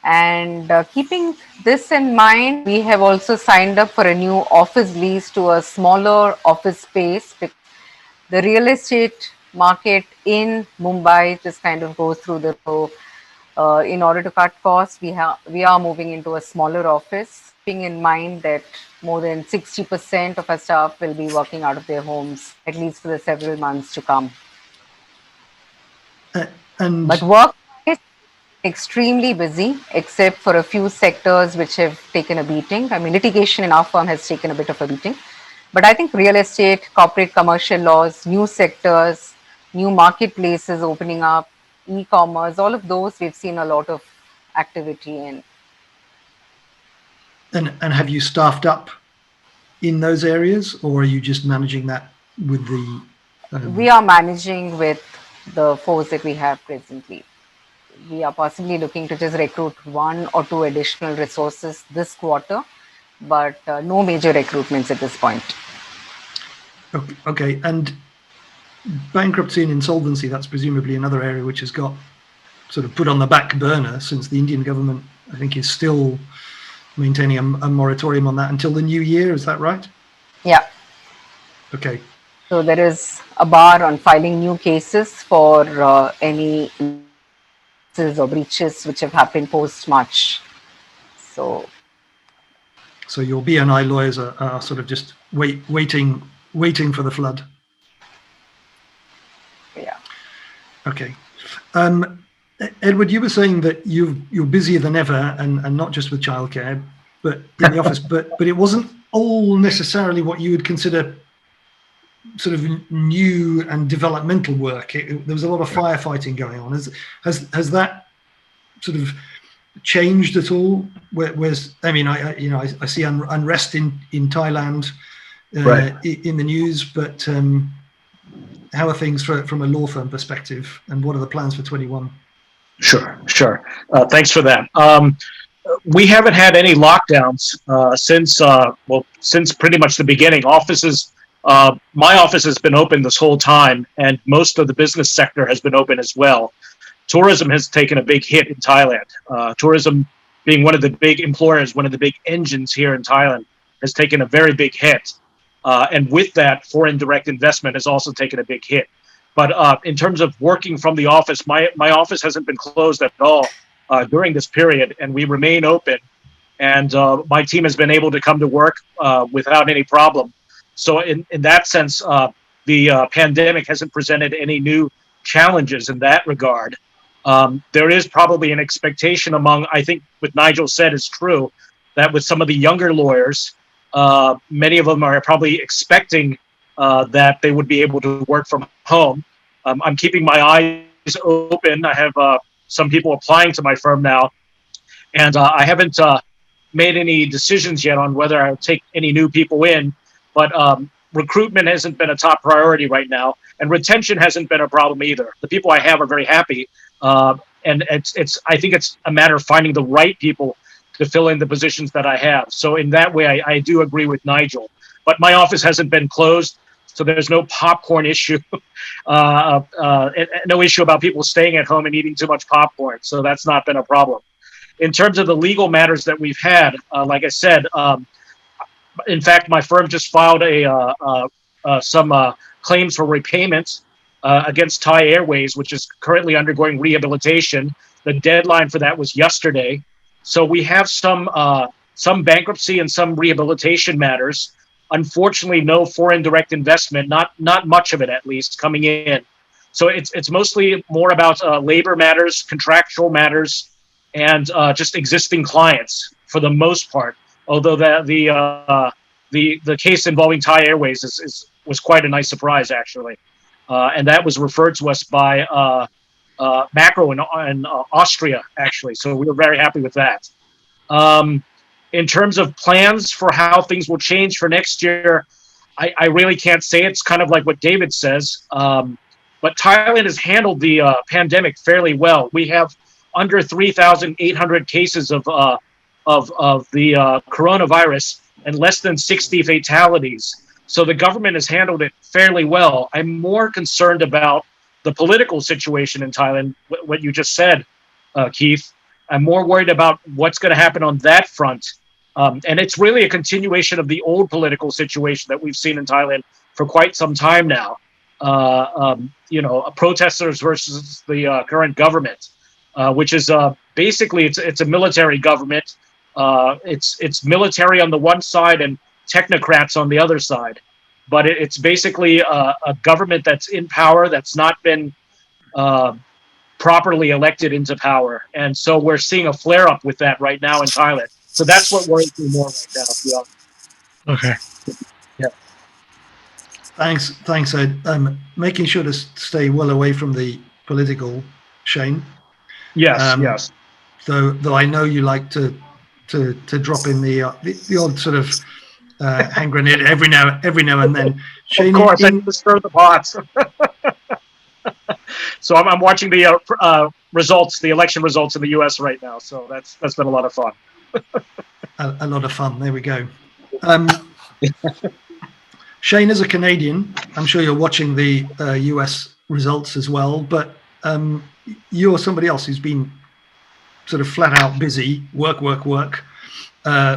And keeping this in mind, we have also signed up for a new office lease to a smaller office space. The real estate market in Mumbai just kind of goes through the flow. In order to cut costs, we are moving into a smaller office, keeping in mind that more than 60% of our staff will be working out of their homes, at least for the several months to come. But work is extremely busy, except for a few sectors which have taken a beating. I mean, litigation in our firm has taken a bit of a beating. But I think real estate, corporate commercial laws, new sectors, new marketplaces opening up, e-commerce, all of those we've seen a lot of activity in. And have you staffed up in those areas, or are you just managing that with the... We are managing with the force that we have presently. We are possibly looking to just recruit 1 or 2 additional resources this quarter, but no major recruitments at this point. Okay, and bankruptcy and insolvency, that's presumably another area which has got sort of put on the back burner, since the Indian government, I think, is still maintaining a moratorium on that until the new year. Is that right? Yeah. Okay. So there is a bar on filing new cases for any or breaches which have happened post-March. So your BNI lawyers are sort of just waiting for the flood. Yeah. Okay. Edward, you were saying that you're busier than ever, and not just with childcare, but in the office. But it wasn't all necessarily what you would consider sort of new and developmental work. There was a lot of firefighting going on. Has that sort of changed at all? Where's I mean, I see unrest in Thailand in the news, but how are things from a law firm perspective, and what are the plans for 21? Sure. Thanks for that. We haven't had any lockdowns since pretty much the beginning. Offices, my office has been open this whole time, and most of the business sector has been open as well. Tourism has taken a big hit in Thailand. Tourism, being one of the big employers, one of the big engines here in Thailand, has taken a very big hit. And with that, foreign direct investment has also taken a big hit. But in terms of working from the office, my office hasn't been closed at all during this period, and we remain open. And my team has been able to come to work without any problem. So in that sense, the pandemic hasn't presented any new challenges in that regard. There is probably an expectation among, I think what Nigel said is true, that with some of the younger lawyers, many of them are probably expecting that they would be able to work from home. I'm keeping my eyes open. I have some people applying to my firm now, and I haven't made any decisions yet on whether I'll take any new people in, but recruitment hasn't been a top priority right now, and retention hasn't been a problem either. The people I have are very happy, and I think it's a matter of finding the right people to fill in the positions that I have. So in that way, I do agree with Nigel. But my office hasn't been closed, so there's no popcorn issue, no issue about people staying at home and eating too much popcorn. So that's not been a problem. In terms of the legal matters that we've had, like I said, in fact, my firm just filed some claims for repayment against Thai Airways, which is currently undergoing rehabilitation. The deadline for that was yesterday. So we have some bankruptcy and some rehabilitation matters. Unfortunately, no foreign direct investment, not much of it at least, coming in. So it's mostly more about labor matters, contractual matters, and just existing clients for the most part. Although the case involving Thai Airways was quite a nice surprise actually, and that was referred to us by Mackrell in Austria actually. So we were very happy with that. In terms of plans for how things will change for next year, I really can't say. It's kind of like what David says. But Thailand has handled the pandemic fairly well. We have under 3,800 cases of the coronavirus and less than 60 fatalities. So the government has handled it fairly well. I'm more concerned about the political situation in Thailand, what you just said, Keith. I'm more worried about what's going to happen on that front. And it's really a continuation of the old political situation that we've seen in Thailand for quite some time now. Protesters versus the current government, which is basically it's a military government. It's military on the one side and technocrats on the other side. But it's basically a government that's in power that's not been properly elected into power. And so we're seeing a flare up with that right now in Thailand. So that's what worries me more right now. Yeah. Okay. Yeah. Thanks, Ed. Making sure to stay well away from the political, Shane. Yes, yes. Though I know you like to drop in the odd sort of hand grenade every now and then. Shane, of course, I need to stir the pots. So I'm watching the results, the election results in the U.S. right now. So that's been a lot of fun. A lot of fun. There we go. Shane, as a Canadian, I'm sure you're watching the US results as well, but you're somebody else who's been sort of flat out busy, work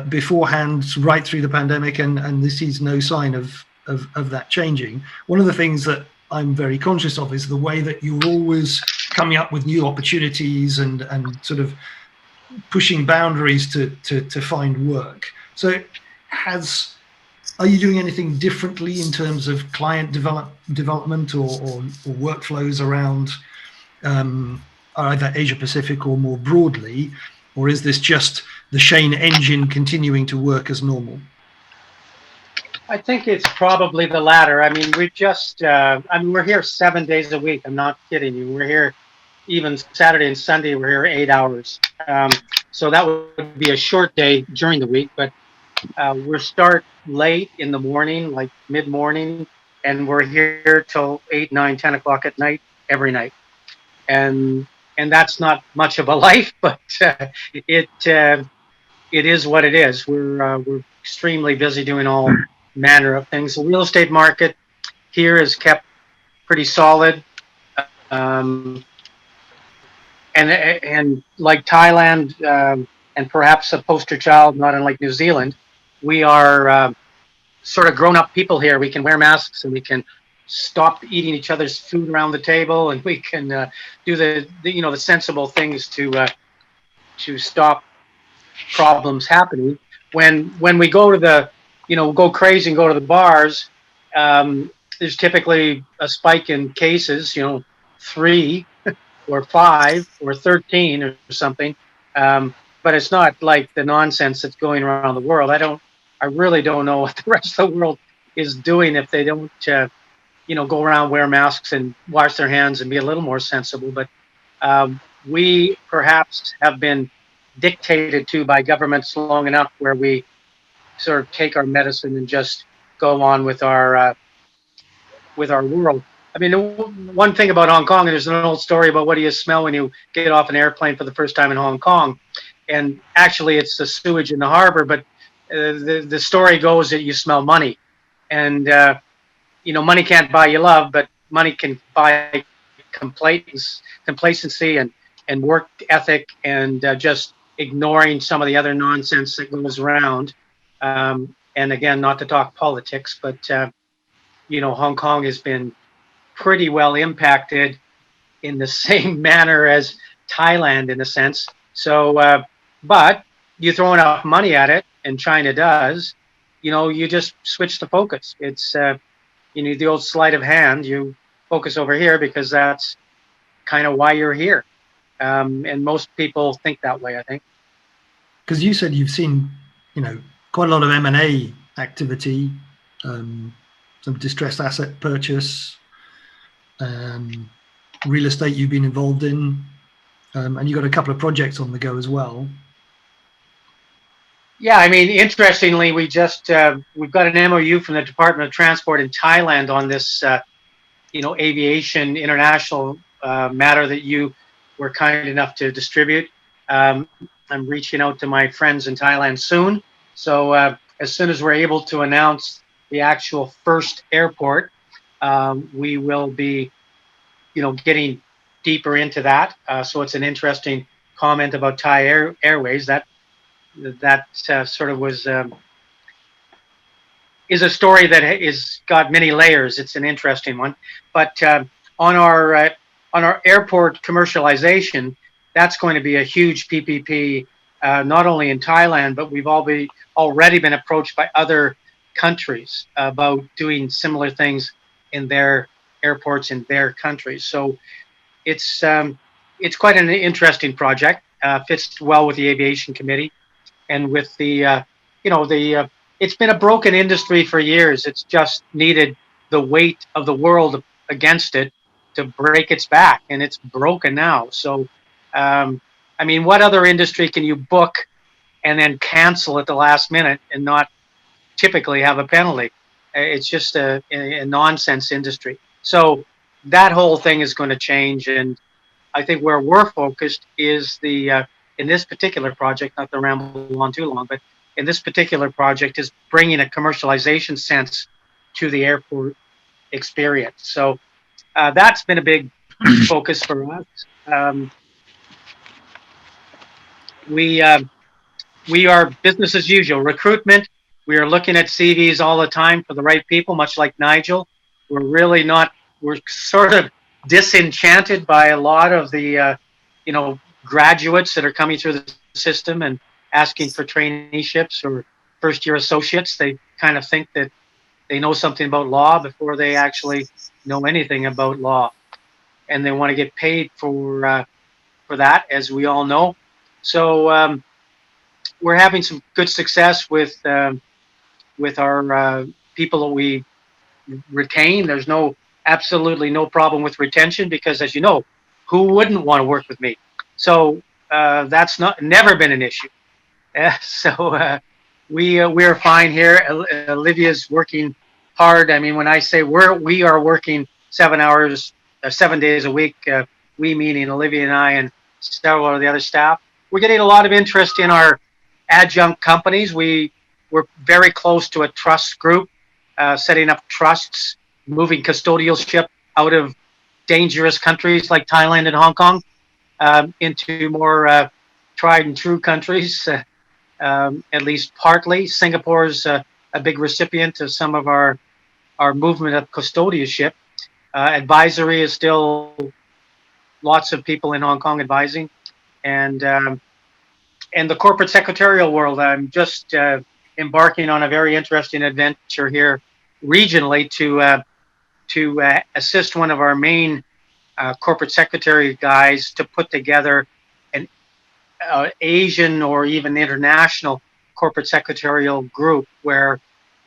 beforehand, right through the pandemic, and this is no sign of that changing. One of the things that I'm very conscious of is the way that you're always coming up with new opportunities and sort of pushing boundaries to find work. So are you doing anything differently in terms of client development or workflows around either Asia Pacific or more broadly, or is this just the Shane engine continuing to work as normal? I think it's probably the latter. I mean, we're here 7 days a week. I'm not kidding you. We're here even Saturday and Sunday, we're here 8 hours. So that would be a short day during the week, but we're start late in the morning, like mid-morning, and we're here till 8, 9, 10 o'clock at night, every night. And and that's not much of a life, but it it is what it is. We're extremely busy doing all manner of things. The real estate market here is kept pretty solid. Um, and like Thailand, and perhaps a poster child, not unlike New Zealand, we are sort of grown-up people here. We can wear masks and we can stop eating each other's food around the table, and we can do the sensible things to stop problems happening. When we go to go crazy and go to the bars, there's typically a spike in cases. 3 or 5 or 13 or something. But it's not like the nonsense that's going around the world. I really don't know what the rest of the world is doing if they don't, go around, wear masks and wash their hands and be a little more sensible. But we perhaps have been dictated to by governments long enough where we sort of take our medicine and just go on with our world. I mean, one thing about Hong Kong, and there's an old story about what do you smell when you get off an airplane for the first time in Hong Kong, and actually it's the sewage in the harbor, but the story goes that you smell money, and money can't buy you love, but money can buy complacency and work ethic, and just ignoring some of the other nonsense that goes around. And again, not to talk politics, but Hong Kong has been pretty well impacted in the same manner as Thailand in a sense. So, but you throw enough money at it, and China does, you just switch the focus. It's, the old sleight of hand. You focus over here because that's kind of why you're here. And most people think that way, I think. Because you said you've seen, quite a lot of M&A activity, some distressed asset purchase, real estate you've been involved in, and you've got a couple of projects on the go as well. Yeah, I mean, interestingly, we've got an MOU from the Department of Transport in Thailand on this, aviation international matter that you were kind enough to distribute. I'm reaching out to my friends in Thailand soon. So as soon as we're able to announce the actual first airport, we will be, getting deeper into that. So it's an interesting comment about Thai Airways. That sort of was is a story that is got many layers. It's an interesting one. But on our airport commercialization, that's going to be a huge PPP, not only in Thailand, but we've already been approached by other countries about doing similar things in their airports in their countries. So it's quite an interesting project. Fits well with the aviation committee, and with the it's been a broken industry for years. It's just needed the weight of the world against it to break its back, and it's broken now. So I mean, what other industry can you book and then cancel at the last minute and not typically have a penalty? It's just a nonsense industry. So that whole thing is going to change, and I think where we're focused is in this particular project, not to ramble on too long, but in this particular project is bringing a commercialization sense to the airport experience. So that's been a big focus for us. We are business as usual. Recruitment, we are looking at CVs all the time for the right people, much like Nigel. We're sort of disenchanted by a lot of the, graduates that are coming through the system and asking for traineeships or first-year associates. They kind of think that they know something about law before they actually know anything about law. And they want to get paid for that, as we all know. So we're having some good success with our people that we retain. There's absolutely no problem with retention because, as you know, who wouldn't want to work with me? So that's never been an issue. We're fine here. Olivia's working hard. I mean, when I say we are working 7 hours, 7 days a week, we meaning Olivia and I and several of the other staff. We're getting a lot of interest in our adjunct companies. We're very close to a trust group, setting up trusts, moving custodialship out of dangerous countries like Thailand and Hong Kong into more tried and true countries, at least partly. Singapore's a big recipient of some of our movement of custodialship. Advisory is still lots of people in Hong Kong advising, and the corporate secretarial world. I'm just embarking on a very interesting adventure here regionally to assist one of our main corporate secretary guys to put together an Asian or even international corporate secretarial group where,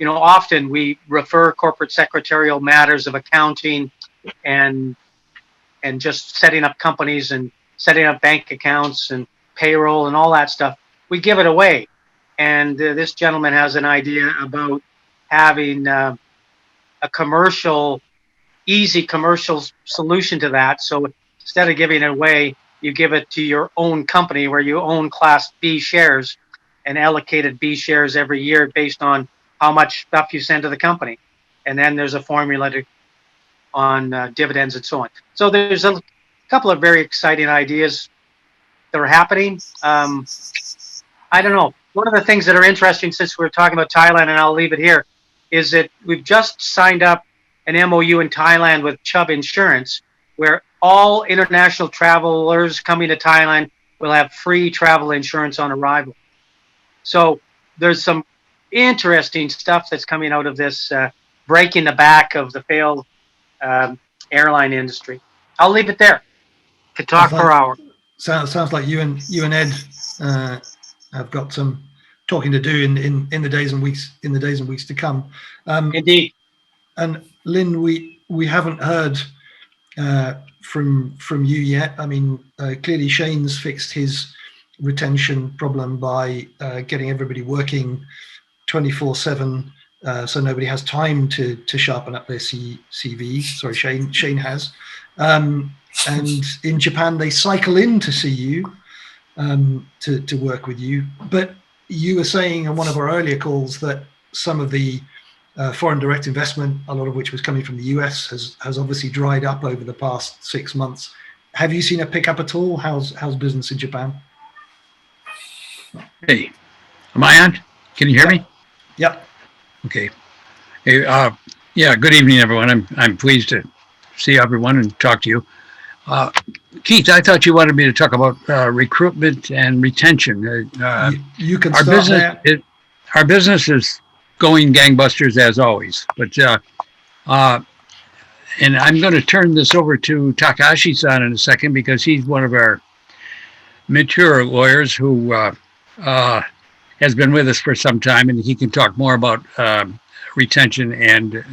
often we refer corporate secretarial matters of accounting and just setting up companies and setting up bank accounts and payroll and all that stuff. We give it away. And this gentleman has an idea about having a easy commercial solution to that. So instead of giving it away, you give it to your own company where you own Class B shares and allocated B shares every year based on how much stuff you send to the company. And then there's a formula on dividends and so on. So there's a couple of very exciting ideas that are happening. I don't know. One of the things that are interesting, since we're talking about Thailand, and I'll leave it here, is that we've just signed up an MOU in Thailand with Chubb Insurance, where all international travelers coming to Thailand will have free travel insurance on arrival. So there's some interesting stuff that's coming out of this breaking the back of the failed airline industry. I'll leave it there. Could talk for hours. Sounds like you and Ed have got some talking to do in the days and weeks to come. Indeed. And Lynn, we haven't heard from you yet. I mean, clearly Shane's fixed his retention problem by getting everybody working 24/7, so nobody has time to sharpen up their CV. Sorry, Shane has. And in Japan, they cycle in to see you to work with you. But you were saying in one of our earlier calls that some of the foreign direct investment, a lot of which was coming from the US, has obviously dried up over the past 6 months. Have you seen a pickup at all? How's business in Japan? Hey, am I on? Can you hear me? Yep. Okay. Hey, yeah. Good evening, everyone. I'm pleased to see everyone and talk to you. Keith, I thought you wanted me to talk about recruitment and retention. You can start there. Our business is going gangbusters as always, but and I'm going to turn this over to Takashi-san in a second because he's one of our mature lawyers who has been with us for some time, and he can talk more about retention and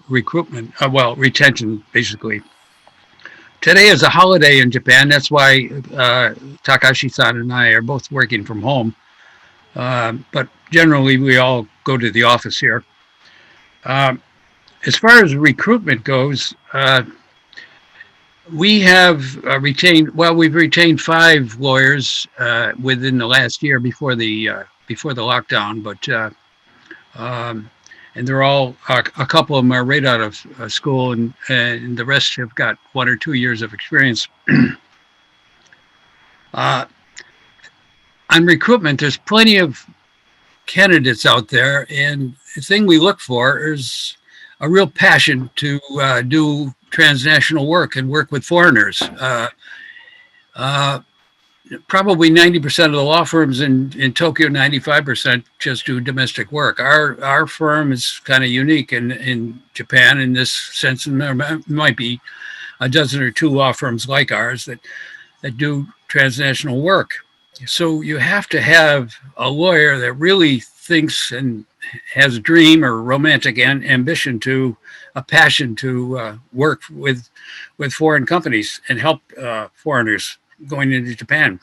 recruitment. Well, retention basically. Today is a holiday in Japan. That's why Takashi-san and I are both working from home. But generally, we all go to the office here. As far as recruitment goes, we have we've retained 5 lawyers within the last year before the lockdown, but and they're all a couple of them are right out of school, and the rest have got 1 or 2 years of experience. On recruitment, there's plenty of candidates out there, and the thing we look for is a real passion to do transnational work and work with foreigners. Probably 90% of the law firms in Tokyo, 95% just do domestic work. Our firm is kind of unique in Japan in this sense, and there might be a dozen or 2 law firms like ours that do transnational work. So you have to have a lawyer that really thinks and has a dream or romantic ambition a passion to work with foreign companies and help foreigners going into Japan.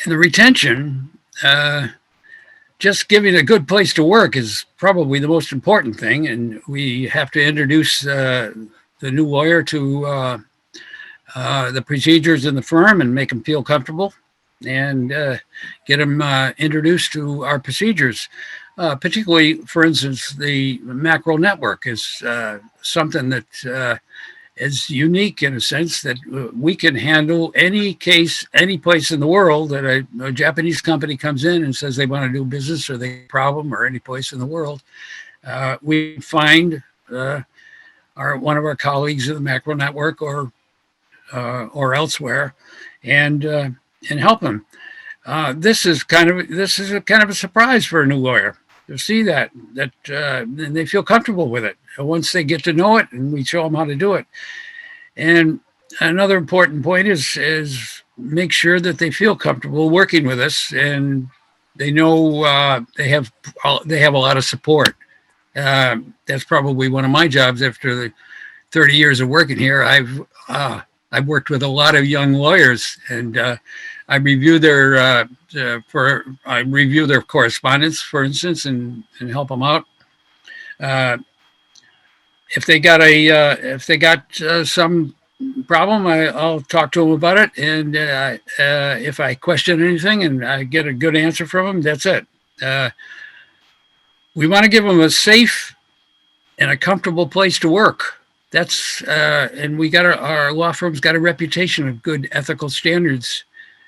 And the retention, just giving a good place to work is probably the most important thing. And we have to introduce the new lawyer to the procedures in the firm and make them feel comfortable and get them introduced to our procedures. Particularly, for instance, the Mackrell network is something that is unique in a sense that we can handle any case, any place in the world that a Japanese company comes in and says they want to do business or they have a problem or any place in the world. We find one of our colleagues in the Mackrell network or elsewhere and help them. This is kind of a surprise for a new lawyer to see that and they feel comfortable with it once they get to know it and we show them how to do it. And another important point is make sure that they feel comfortable working with us and they know they have a lot of support. That's probably one of my jobs after the 30 years of working here. I've worked with a lot of young lawyers, and I review their correspondence, for instance, and help them out. If they got some problem, I'll talk to them about it, and if I question anything and I get a good answer from them, that's it. We want to give them a safe and a comfortable place to work. That's and our law firm's got a reputation of good ethical standards,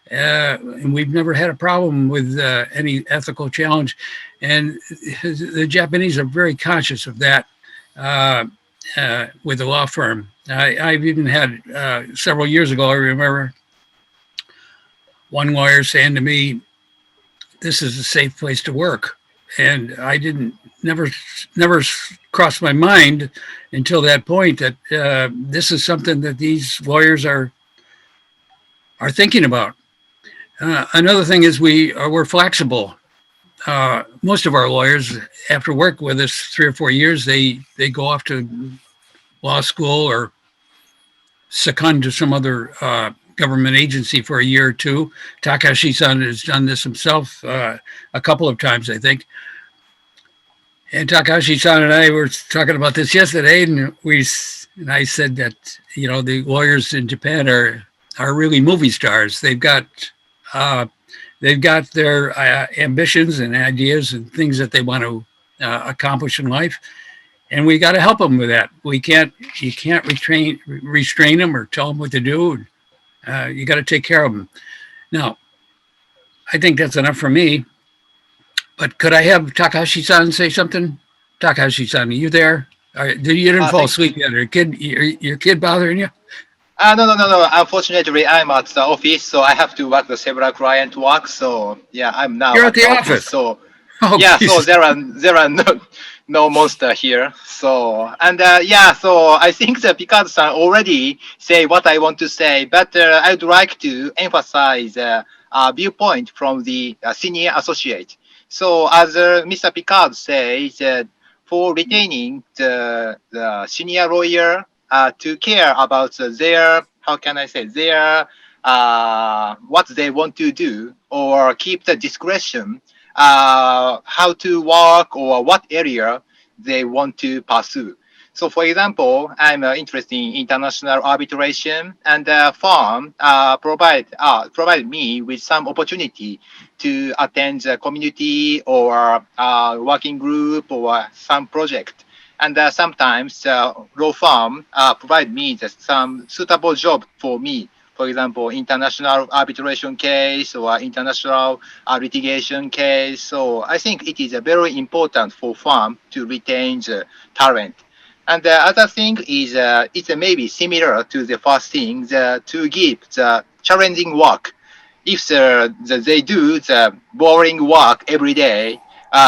and we've never had a problem with any ethical challenge. And the Japanese are very conscious of that with the law firm. I've even had several years ago, I remember one lawyer saying to me, "This is a safe place to work," and I never crossed my mind until that point that this is something that these lawyers are thinking about. Another thing is we're flexible. Most of our lawyers, after work with us 3 or 4 years, they go off to law school or second to some other government agency for a year or two. Takahashi-san has done this himself a couple of times, I think. And Takahashi-san and I were talking about this yesterday, and I said that the lawyers in Japan are really movie stars. They've got their ambitions and ideas and things that they want to accomplish in life, and we got to help them with that. You can't restrain them or tell them what to do. You got to take care of them. Now, I think that's enough for me. But could I have Takahashi-san say something? Takahashi-san, are you there? You didn't fall asleep yet? Or your kid bothering you? No. Unfortunately, I'm at the office, so I have to work the several client work. So yeah, I'm now. You're at the office. So Jesus. so there are no monster here. So so I think that Picard-san already say what I want to say, but I would like to emphasize a viewpoint from the senior associate. So as Mr. Picard says, for retaining the senior lawyer to care about their, what they want to do or keep the discretion, how to work or what area they want to pursue. So for example, I'm interested in international arbitration, and the firm provide me with some opportunity to attend the community or working group or some project. And sometimes law firm provide me some suitable job for me. For example, international arbitration case or international litigation case. So I think it is very important for firm to retain the talent. And the other thing is it's maybe similar to the first thing, to give the challenging work. If they do the boring work every day,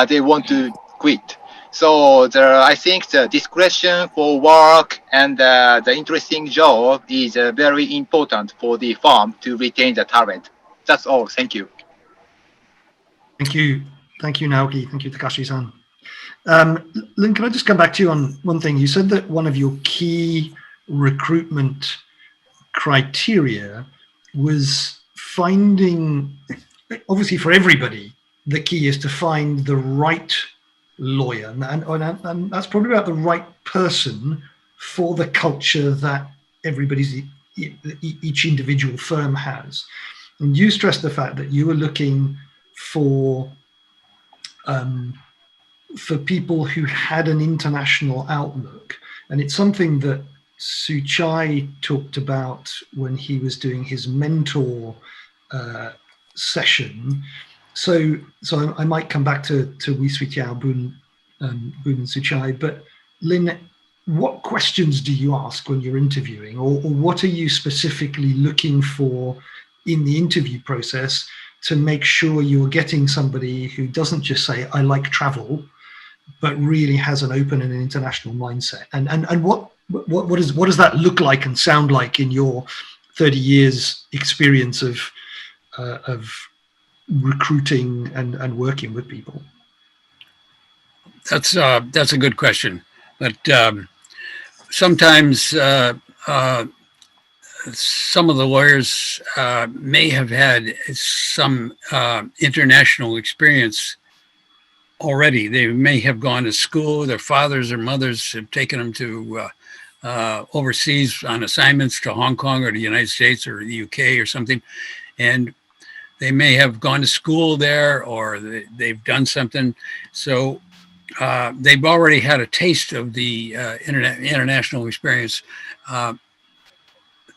they want to quit. So I think the discretion for work and the interesting job is very important for the firm to retain the talent. That's all. Thank you. Thank you, Thank you, Naoki. Thank you, Takashi-san. Lynn, can I just come back to you on one thing? You said that one of your key recruitment criteria was finding, obviously for everybody, the key is to find the right lawyer. And that's probably about the right person for the culture that each individual firm has. And you stressed the fact that you were looking for people who had an international outlook. And it's something that Suchai talked about when he was doing his mentor session. So I might come back to Wee Sui Tiao, Boon and Suchai, but Lynn, what questions do you ask when you're interviewing, or what are you specifically looking for in the interview process to make sure you're getting somebody who doesn't just say, I like travel, but really has an open and an international mindset? And what does that look like and sound like in your 30 years experience of recruiting and working with people? That's a good question, but sometimes some of the lawyers may have had some international experience already. They may have gone to school. Their fathers or mothers have taken them to overseas on assignments to Hong Kong or the United States or the UK or something, and they may have gone to school there, or they've done something. So they've already had a taste of the international experience.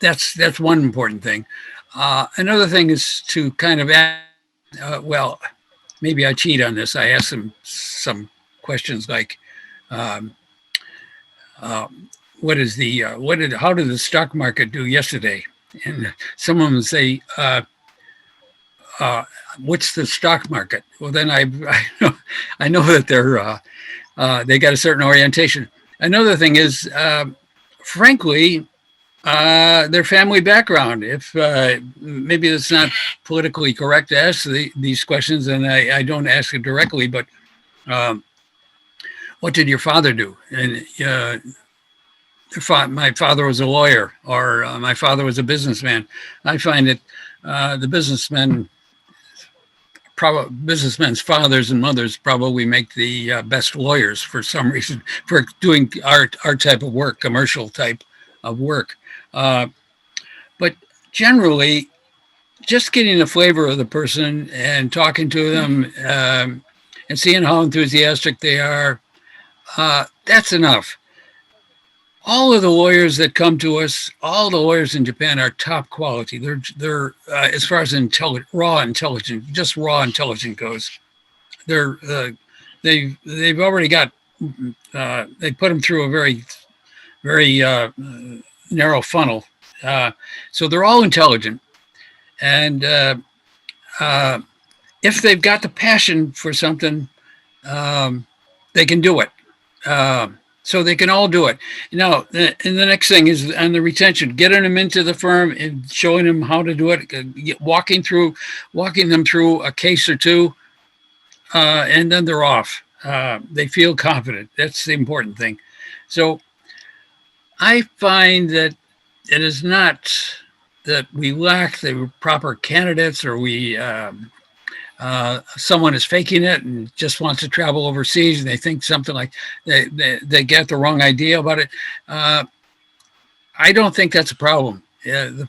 That's one important thing. Another thing is to kind of ask, well, maybe I cheat on this. I ask them some questions like, how did the stock market do yesterday? And some of them say, what's the stock market? Well, then I know that they got a certain orientation. Another thing is, frankly, their family background. If maybe it's not politically correct to ask these questions, and I don't ask it directly, but what did your father do? And my father was a lawyer, or my father was a businessman. I find that the businessmen's fathers and mothers probably make the best lawyers for some reason, for doing our type of work, commercial type of work. But generally, just getting a flavor of the person and talking to them and seeing how enthusiastic they are, that's enough. All of the lawyers that come to us, all the lawyers in Japan are top quality. They're as far as raw intelligence goes. They've already got, they put them through a very, very narrow funnel. So they're all intelligent. And if they've got the passion for something, they can do it. So they can all do it. Now, and the next thing is on the retention, getting them into the firm and showing them how to do it, walking them through a case or two, and then they're off. They feel confident. That's the important thing. So I find that it is not that we lack the proper candidates, or someone is faking it and just wants to travel overseas, and they think something like they get the wrong idea about it. I don't think that's a problem. The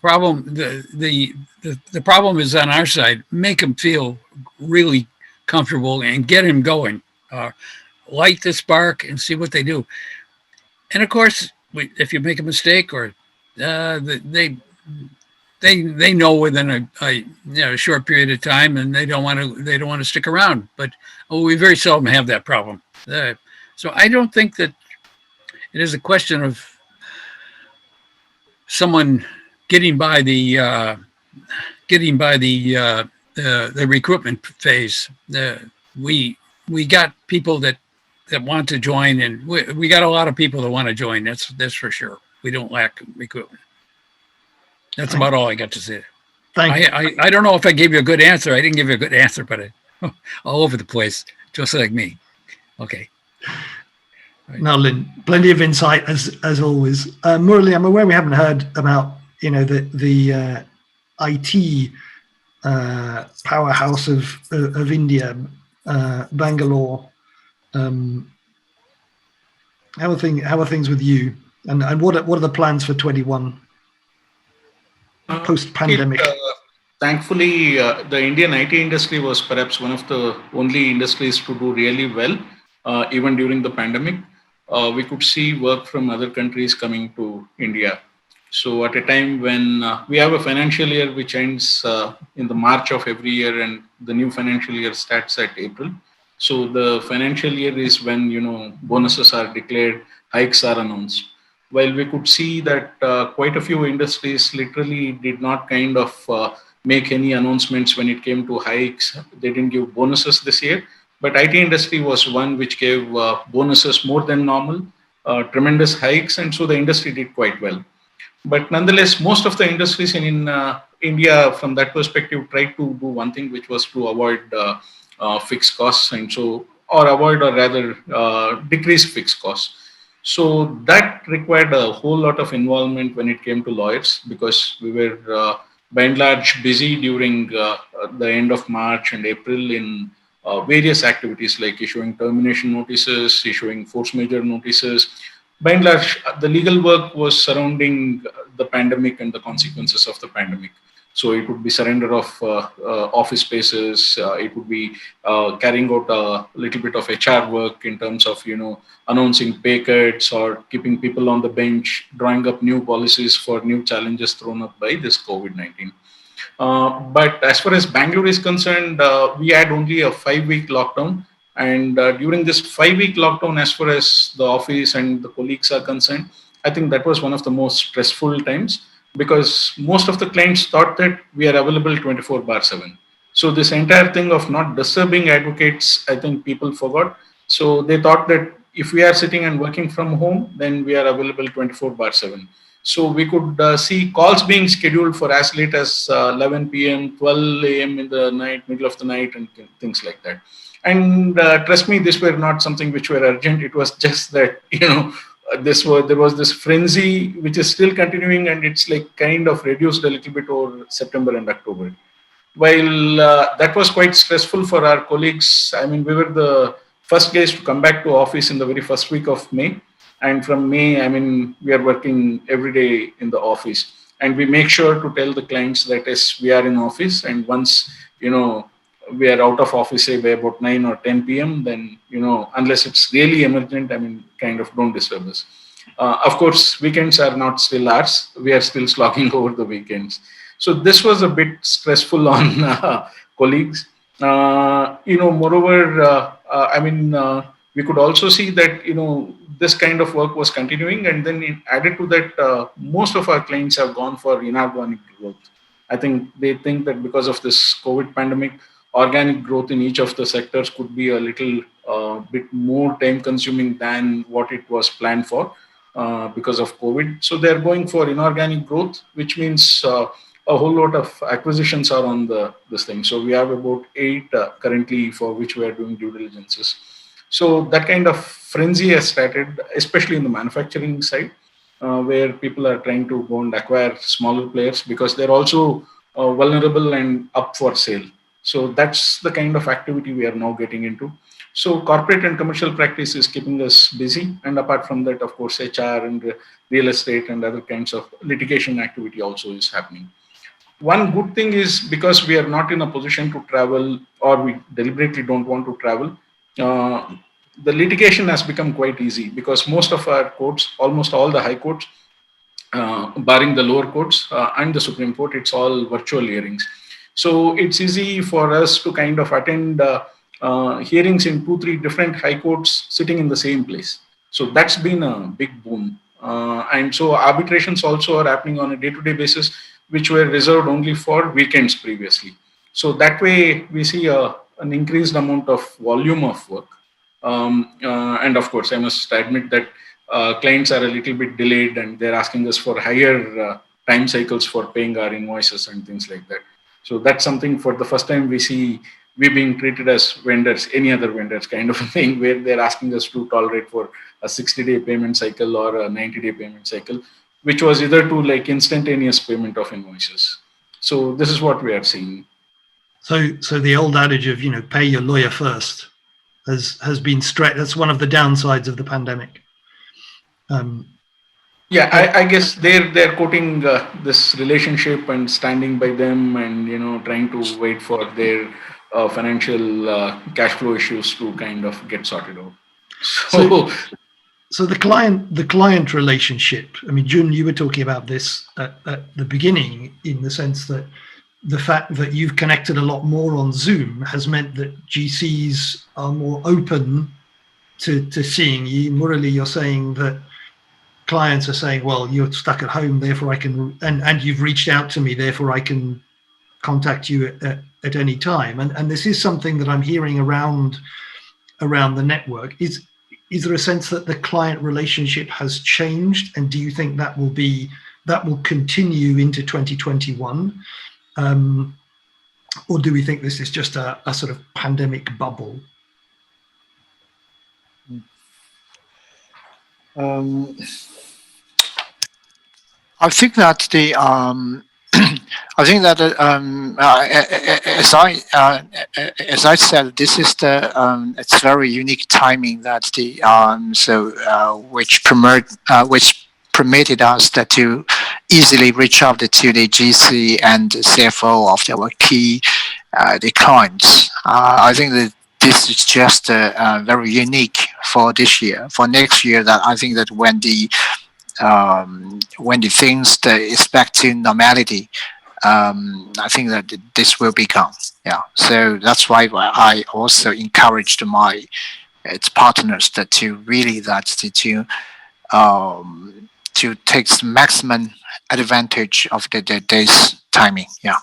problem is on our side. Make them feel really comfortable and get them going. Light the spark and see what they do. And of course, if you make a mistake, or they know within a short period of time, and they don't want to stick around. But we very seldom have that problem. So I don't think that it is a question of someone getting by the recruitment phase. We got people that want to join, and we got a lot of people that want to join. That's for sure. We don't lack recruitment. That's about all I got to say. Thank you. I don't know if I gave you a good answer. I didn't give you a good answer, but all over the place, just like me. Okay. Right. Now, Lynn, plenty of insight as always. Murali, I'm aware we haven't heard about the IT powerhouse of India, Bangalore. How are things with you? And what are the plans for 21 post-pandemic? Thankfully, the Indian IT industry was perhaps one of the only industries to do really well, even during the pandemic. We could see work from other countries coming to India. So at a time when we have a financial year which ends in the March of every year, and the new financial year starts at April. So the financial year is when bonuses are declared, hikes are announced. While we could see that quite a few industries literally did not kind of make any announcements when it came to hikes. They didn't give bonuses this year, but IT industry was one which gave bonuses more than normal, tremendous hikes, and so the industry did quite well. But nonetheless, most of the industries in India, from that perspective, tried to do one thing, which was to avoid fixed costs, and so or avoid or rather decrease fixed costs. So that required a whole lot of involvement when it came to lawyers, because we were by and large busy during the end of March and April in various activities like issuing termination notices, issuing force majeure notices. By and large, the legal work was surrounding the pandemic and the consequences of the pandemic. So it would be surrender of office spaces. It would be carrying out a little bit of HR work in terms of announcing pay cuts or keeping people on the bench, drawing up new policies for new challenges thrown up by this COVID-19. But as far as Bangalore is concerned, we had only a 5-week lockdown. And during this 5-week lockdown, as far as the office and the colleagues are concerned, I think that was one of the most stressful times, because most of the clients thought that we are available 24/7. So this entire thing of not disturbing advocates, I think people forgot. So they thought that if we are sitting and working from home, then we are available 24/7. So we could see calls being scheduled for as late as 11 p.m., 12 a.m. in the night, middle of the night, and things like that. And trust me, this were not something which were urgent. It was just that, there was this frenzy which is still continuing, and it's like kind of reduced a little bit over September and October. While that was quite stressful for our colleagues, I mean, we were the first guys to come back to office in the very first week of May. And from May, I mean, we are working every day in the office. And we make sure to tell the clients that yes, we are in office. And once, we are out of office, say by about 9 or 10 p.m., then, unless it's really emergent, I mean, kind of don't disturb us. Of course, weekends are not still ours. We are still slogging over the weekends. So this was a bit stressful on colleagues. Moreover, we could also see that, this kind of work was continuing. And then added to that, most of our clients have gone for inorganic growth. I think they think that because of this COVID pandemic, organic growth in each of the sectors could be a little bit more time consuming than what it was planned for because of COVID. So they're going for inorganic growth, which means a whole lot of acquisitions are on this thing. So we have about 8 currently for which we are doing due diligences. So that kind of frenzy has started, especially in the manufacturing side, where people are trying to go and acquire smaller players because they're also vulnerable and up for sale. So that's the kind of activity we are now getting into. So corporate and commercial practice is keeping us busy. And apart from that, of course, HR and real estate and other kinds of litigation activity also is happening. One good thing is, because we are not in a position to travel, or we deliberately don't want to travel, the litigation has become quite easy, because most of our courts, almost all the high courts, barring the lower courts and the Supreme Court, it's all virtual hearings. So it's easy for us to kind of attend hearings in 2-3 different high courts sitting in the same place. So that's been a big boon. And so arbitrations also are happening on a day-to-day basis, which were reserved only for weekends previously. So that way we see an increased amount of volume of work. And of course, I must admit that clients are a little bit delayed, and they're asking us for higher time cycles for paying our invoices and things like that. So that's something for the first time we see we're being treated as vendors, any other vendors kind of a thing, where they're asking us to tolerate for a 60-day payment cycle or a 90-day payment cycle, which was either to like instantaneous payment of invoices. So this is what we are seeing. So the old adage of, pay your lawyer first has been straight. That's one of the downsides of the pandemic. Yeah, I guess they're quoting this relationship and standing by them, and trying to wait for their financial cash flow issues to kind of get sorted out. So the client relationship. I mean, Jun, you were talking about this at the beginning, in the sense that the fact that you've connected a lot more on Zoom has meant that GCs are more open to seeing you. Murali, you're saying that clients are saying, well, you're stuck at home, therefore I can, and you've reached out to me, therefore I can contact you at any time. And this is something that I'm hearing around the network. Is there a sense that the client relationship has changed? And do you think that will continue into 2021? Or do we think this is just a sort of pandemic bubble? I think that as I said, this is it's very unique timing that which permitted us to easily reach out to the GC and CFO of our key the clients. I think that this is just very unique for this year. For next year, that I think that when the things is back to normality, I think that this will become. Yeah. So that's why I also encouraged my its partners to really to take maximum advantage of this timing. Yeah.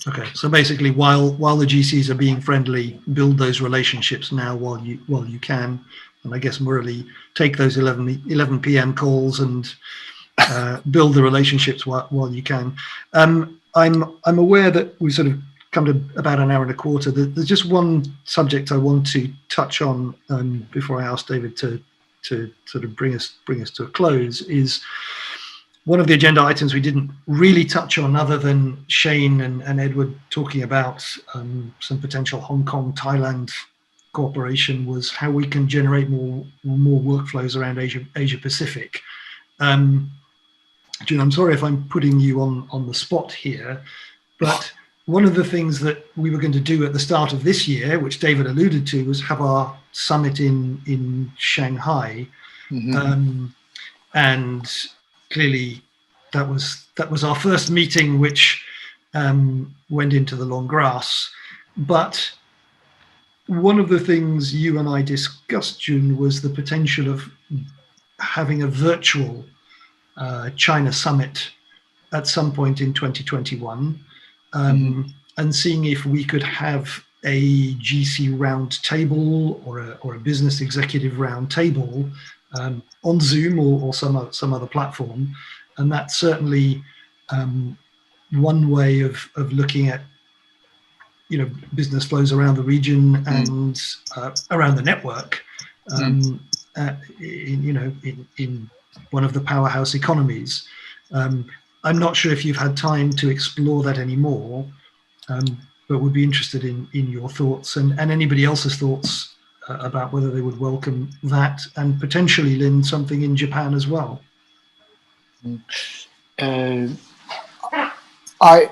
Okay, so basically, while the GCs are being friendly, build those relationships now while you can, and I guess Murali, take those 11 p.m. calls and build the relationships while you can. I'm aware that we've sort of come to about an hour and a quarter. There's just one subject I want to touch on before I ask David to sort of bring us to a close. Is one of the agenda items we didn't really touch on, other than Shane and Edward talking about some potential Hong Kong, Thailand cooperation, was how we can generate more workflows around Asia Pacific. June, I'm sorry if I'm putting you on the spot here, but one of the things that we were going to do at the start of this year, which David alluded to, was have our summit in Shanghai. Mm-hmm. And clearly that was our first meeting, which went into the long grass. But one of the things you and I discussed, June, was the potential of having a virtual China summit at some point in 2021, and seeing if we could have a GC round table or a business executive round table on Zoom or some other platform. And that's certainly one way of looking at business flows around the region and around the network, in one of the powerhouse economies. I'm not sure if you've had time to explore that anymore, but would be interested in your thoughts and anybody else's thoughts about whether they would welcome that, and potentially, Lynn, something in Japan as well. I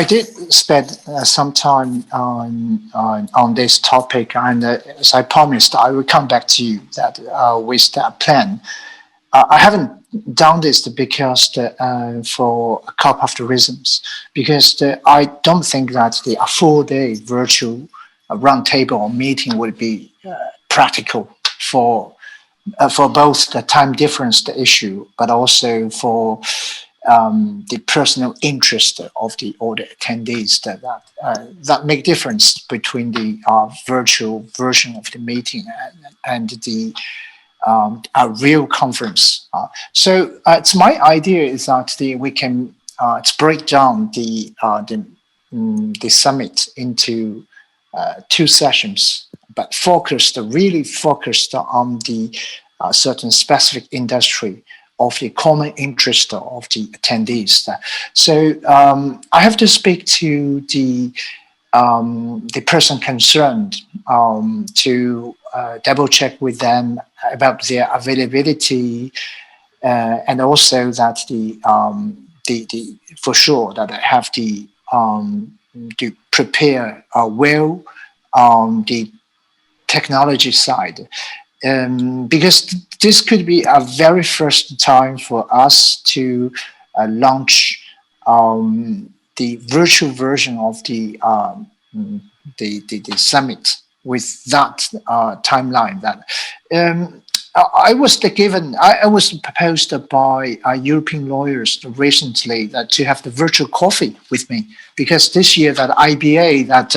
did spend some time on this topic, and as I promised, I will come back to you with that plan. I haven't done this because for a couple of the reasons. Because I don't think that a full-day virtual roundtable or meeting would be practical for both the time difference, the issue, but also for the personal interest of all the attendees that make difference between the virtual version of the meeting and the a real conference. So it's my idea is that we can break down the summit into 2 sessions, but really focused on the certain specific industry of the common interest of the attendees. So I have to speak to the person concerned to double check with them about their availability, and also that the for sure that I have to prepare well the technology side, because this could be a very first time for us to launch the virtual version of the summit with that timeline. That I was proposed by European lawyers recently that to have the virtual coffee with me, because this year that IBA that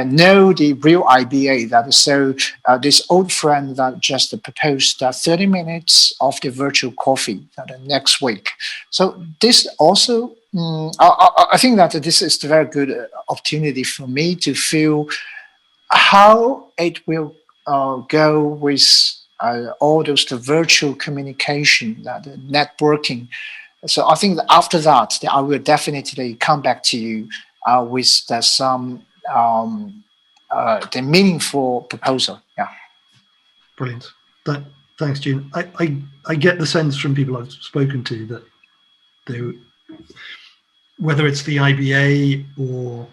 know the real IBA that so this old friend that just proposed 30 minutes of the virtual coffee next week. So this also I think that this is a very good opportunity for me to feel how it will go with all those the virtual communication, the networking. So I think that after that, I will definitely come back to you with some the meaningful proposal. Yeah. Brilliant. Thanks, June. I get the sense from people I've spoken to that they, whether it's the IBA or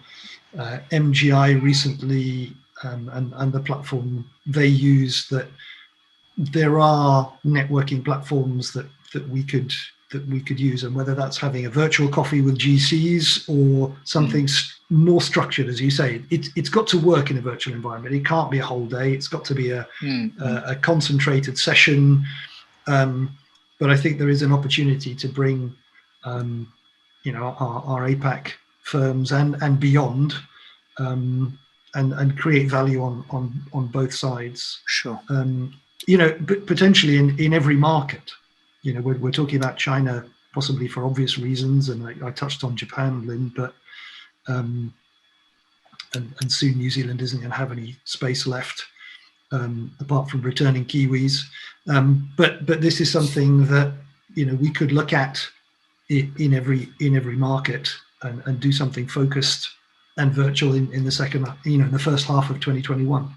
MGI recently and the platform they use, that there are networking platforms that we could use, and whether that's having a virtual coffee with GCs or something more structured, as you say, it's got to work in a virtual environment. It can't be a whole day. It's got to be a concentrated session. But I think there is an opportunity to bring, our APAC firms and beyond, and create value on both sides. Sure. But potentially in every market. We're talking about China possibly for obvious reasons, and I touched on Japan, Lynn, but and soon New Zealand isn't going to have any space left, apart from returning Kiwis. But this is something that we could look at in every market and do something focused and virtual in the second, in the first half of 2021.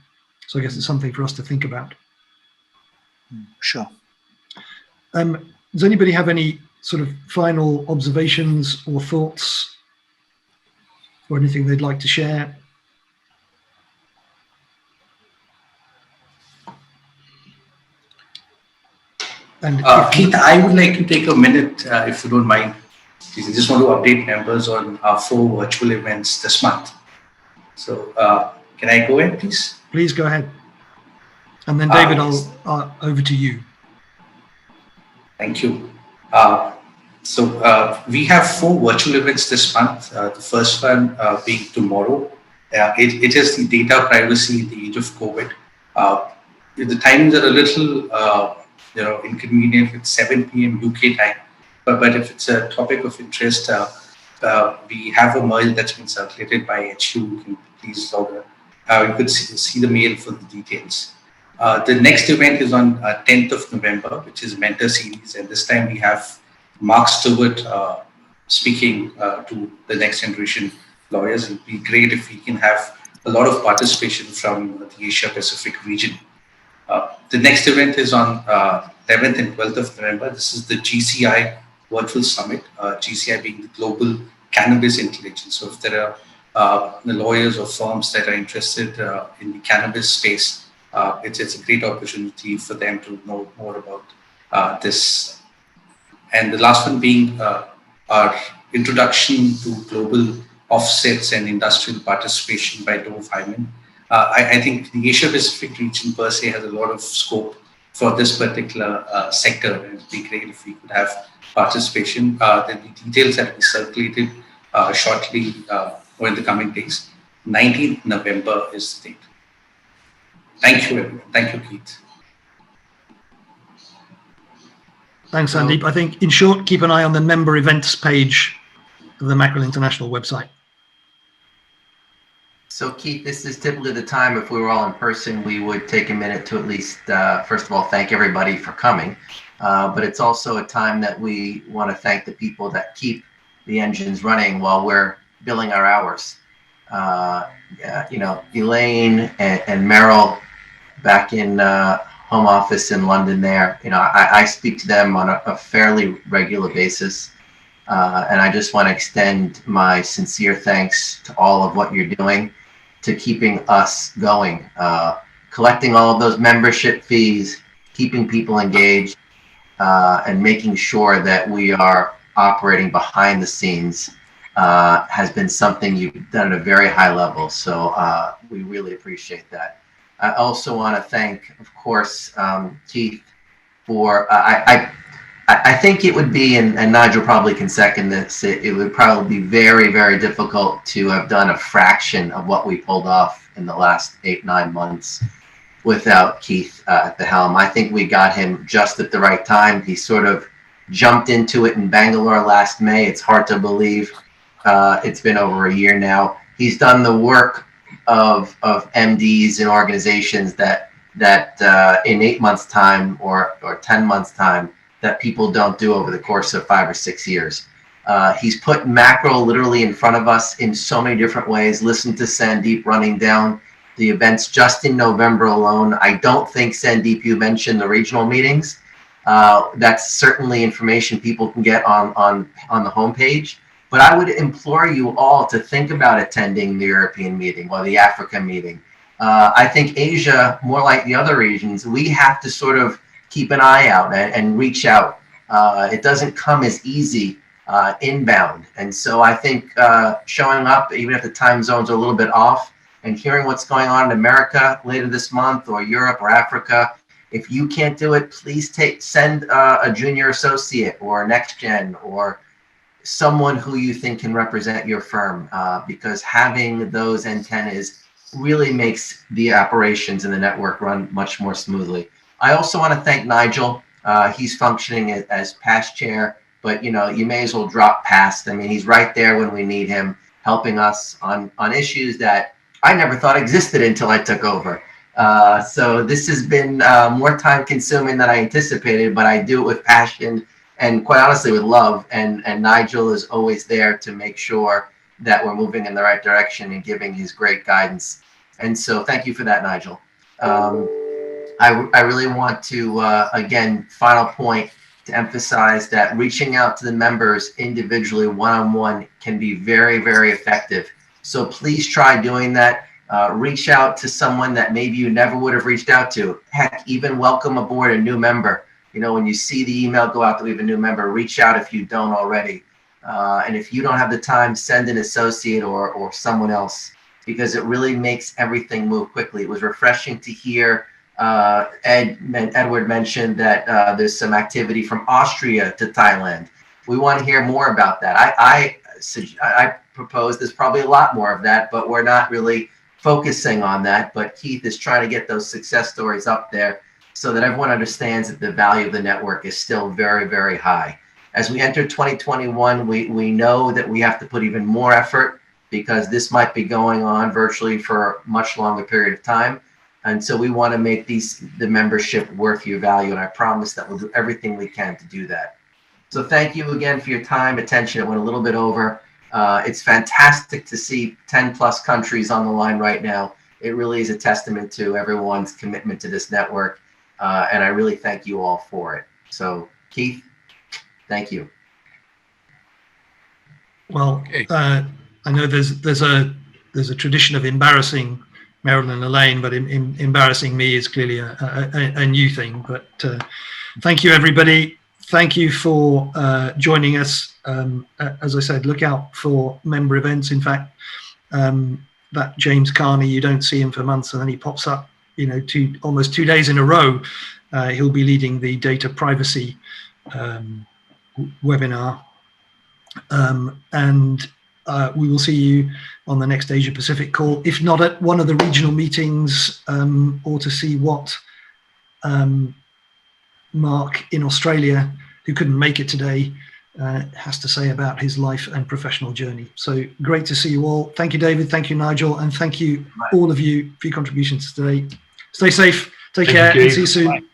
So I guess it's something for us to think about. Sure. Does anybody have any sort of final observations or thoughts or anything they'd like to share? And Keith, I would like to take a minute, if you don't mind. I just want to update members on our 4 virtual events this month. So can I go ahead, please? Please go ahead. And then David, I'll over to you. Thank you. So we have 4 virtual events this month. The first one being tomorrow. It is the data privacy in the age of COVID. The times are a little inconvenient with 7 p.m. UK time. But if it's a topic of interest, we have a mail that's been circulated by HU. You can please log in. You could see the mail for the details. The next event is on 10th of November, which is Mentor Series. And this time we have Mark Stewart speaking to the next generation lawyers. It would be great if we can have a lot of participation from the Asia Pacific region. The next event is on 11th and 12th of November. This is the GCI Virtual Summit, GCI being the Global Cannabis Intelligence. So if there are the lawyers or firms that are interested in the cannabis space, it's a great opportunity for them to know more about this. And the last one being our introduction to global offsets and industrial participation by Dove Hyman. I think the Asia Pacific region per se has a lot of scope for this particular sector, and it'd be great if we could have participation. There'll be details that will be circulated shortly or in the coming days. 19th November is the date. Thank you, everyone. Thank you, Keith. Thanks, Sandeep. I think, in short, keep an eye on the member events page of the Mackrell International website. So Keith, this is typically the time, if we were all in person, we would take a minute to at least, first of all, thank everybody for coming. But it's also a time that we want to thank the people that keep the engines running while we're billing our hours. You know, Elaine and Merrill back in home office in London there, you know, I speak to them on a fairly regular basis. And I just want to extend my sincere thanks to all of what you're doing to keeping us going, collecting all of those membership fees, keeping people engaged, and making sure that we are operating behind the scenes has been something you've done at a very high level. So we really appreciate that. I also want to thank, of course, Keith for, I think it would be, and Nigel probably can second this, it would probably be very, very difficult to have done a fraction of what we pulled off in the last 8-9 months without Keith at the helm. I think we got him just at the right time. He sort of jumped into it in Bangalore last May. It's hard to believe. It's been over a year now. He's done the work of MDs and organizations that in 8 months' time or 10 months' time that people don't do over the course of 5 or 6 years. He's put Mackrell literally in front of us in so many different ways. Listen to Sandeep running down the events just in November alone. I don't think, Sandeep, you mentioned the regional meetings. That's certainly information people can get on the homepage. But I would implore you all to think about attending the European meeting or the Africa meeting. I think Asia, more like the other regions, we have to sort of keep an eye out and reach out. It doesn't come as easy inbound. And so I think showing up, even if the time zones are a little bit off, and hearing what's going on in America later this month, or Europe or Africa, if you can't do it, please send a junior associate or next gen or someone who you think can represent your firm, because having those antennas really makes the operations and the network run much more smoothly. I also want to thank Nigel. He's functioning as past chair, but you know, you may as well drop past. I mean, he's right there when we need him, helping us on issues that I never thought existed until I took over. So this has been more time consuming than I anticipated, but I do it with passion and quite honestly with love. And Nigel is always there to make sure that we're moving in the right direction and giving his great guidance. And so thank you for that, Nigel. I really want to, again, final point, to emphasize that reaching out to the members individually, one-on-one, can be very, very effective. So please try doing that. Reach out to someone that maybe you never would have reached out to. Heck, even welcome aboard a new member. You know, when you see the email go out that we have a new member, reach out if you don't already. And if you don't have the time, send an associate or someone else, because it really makes everything move quickly. It was refreshing to hear Edward mentioned that there's some activity from Austria to Thailand. We want to hear more about that. I propose there's probably a lot more of that, but we're not really focusing on that. But Keith is trying to get those success stories up there so that everyone understands that the value of the network is still very, very high. As we enter 2021, we know that we have to put even more effort, because this might be going on virtually for a much longer period of time. And so we want to make the membership worth your value. And I promise that we'll do everything we can to do that. So thank you again for your time, attention. It went a little bit over. It's fantastic to see 10 plus countries on the line right now. It really is a testament to everyone's commitment to this network. And I really thank you all for it. So Keith, thank you. Well, I know there's a tradition of embarrassing Marilyn and Elaine, but embarrassing me is clearly a new thing. But thank you, everybody. Thank you for joining us. As I said, look out for member events. In fact, that James Carney, you don't see him for months, and then he pops up, you know, almost 2 days in a row. He'll be leading the data privacy webinar. And we will see you on the next Asia Pacific call, if not at one of the regional meetings, or to see what Mark in Australia, who couldn't make it today, has to say about his life and professional journey. So great to see you all. Thank you, David. Thank you, Nigel. And thank you, all of you, for your contributions today. Stay safe. Take care. And see you soon.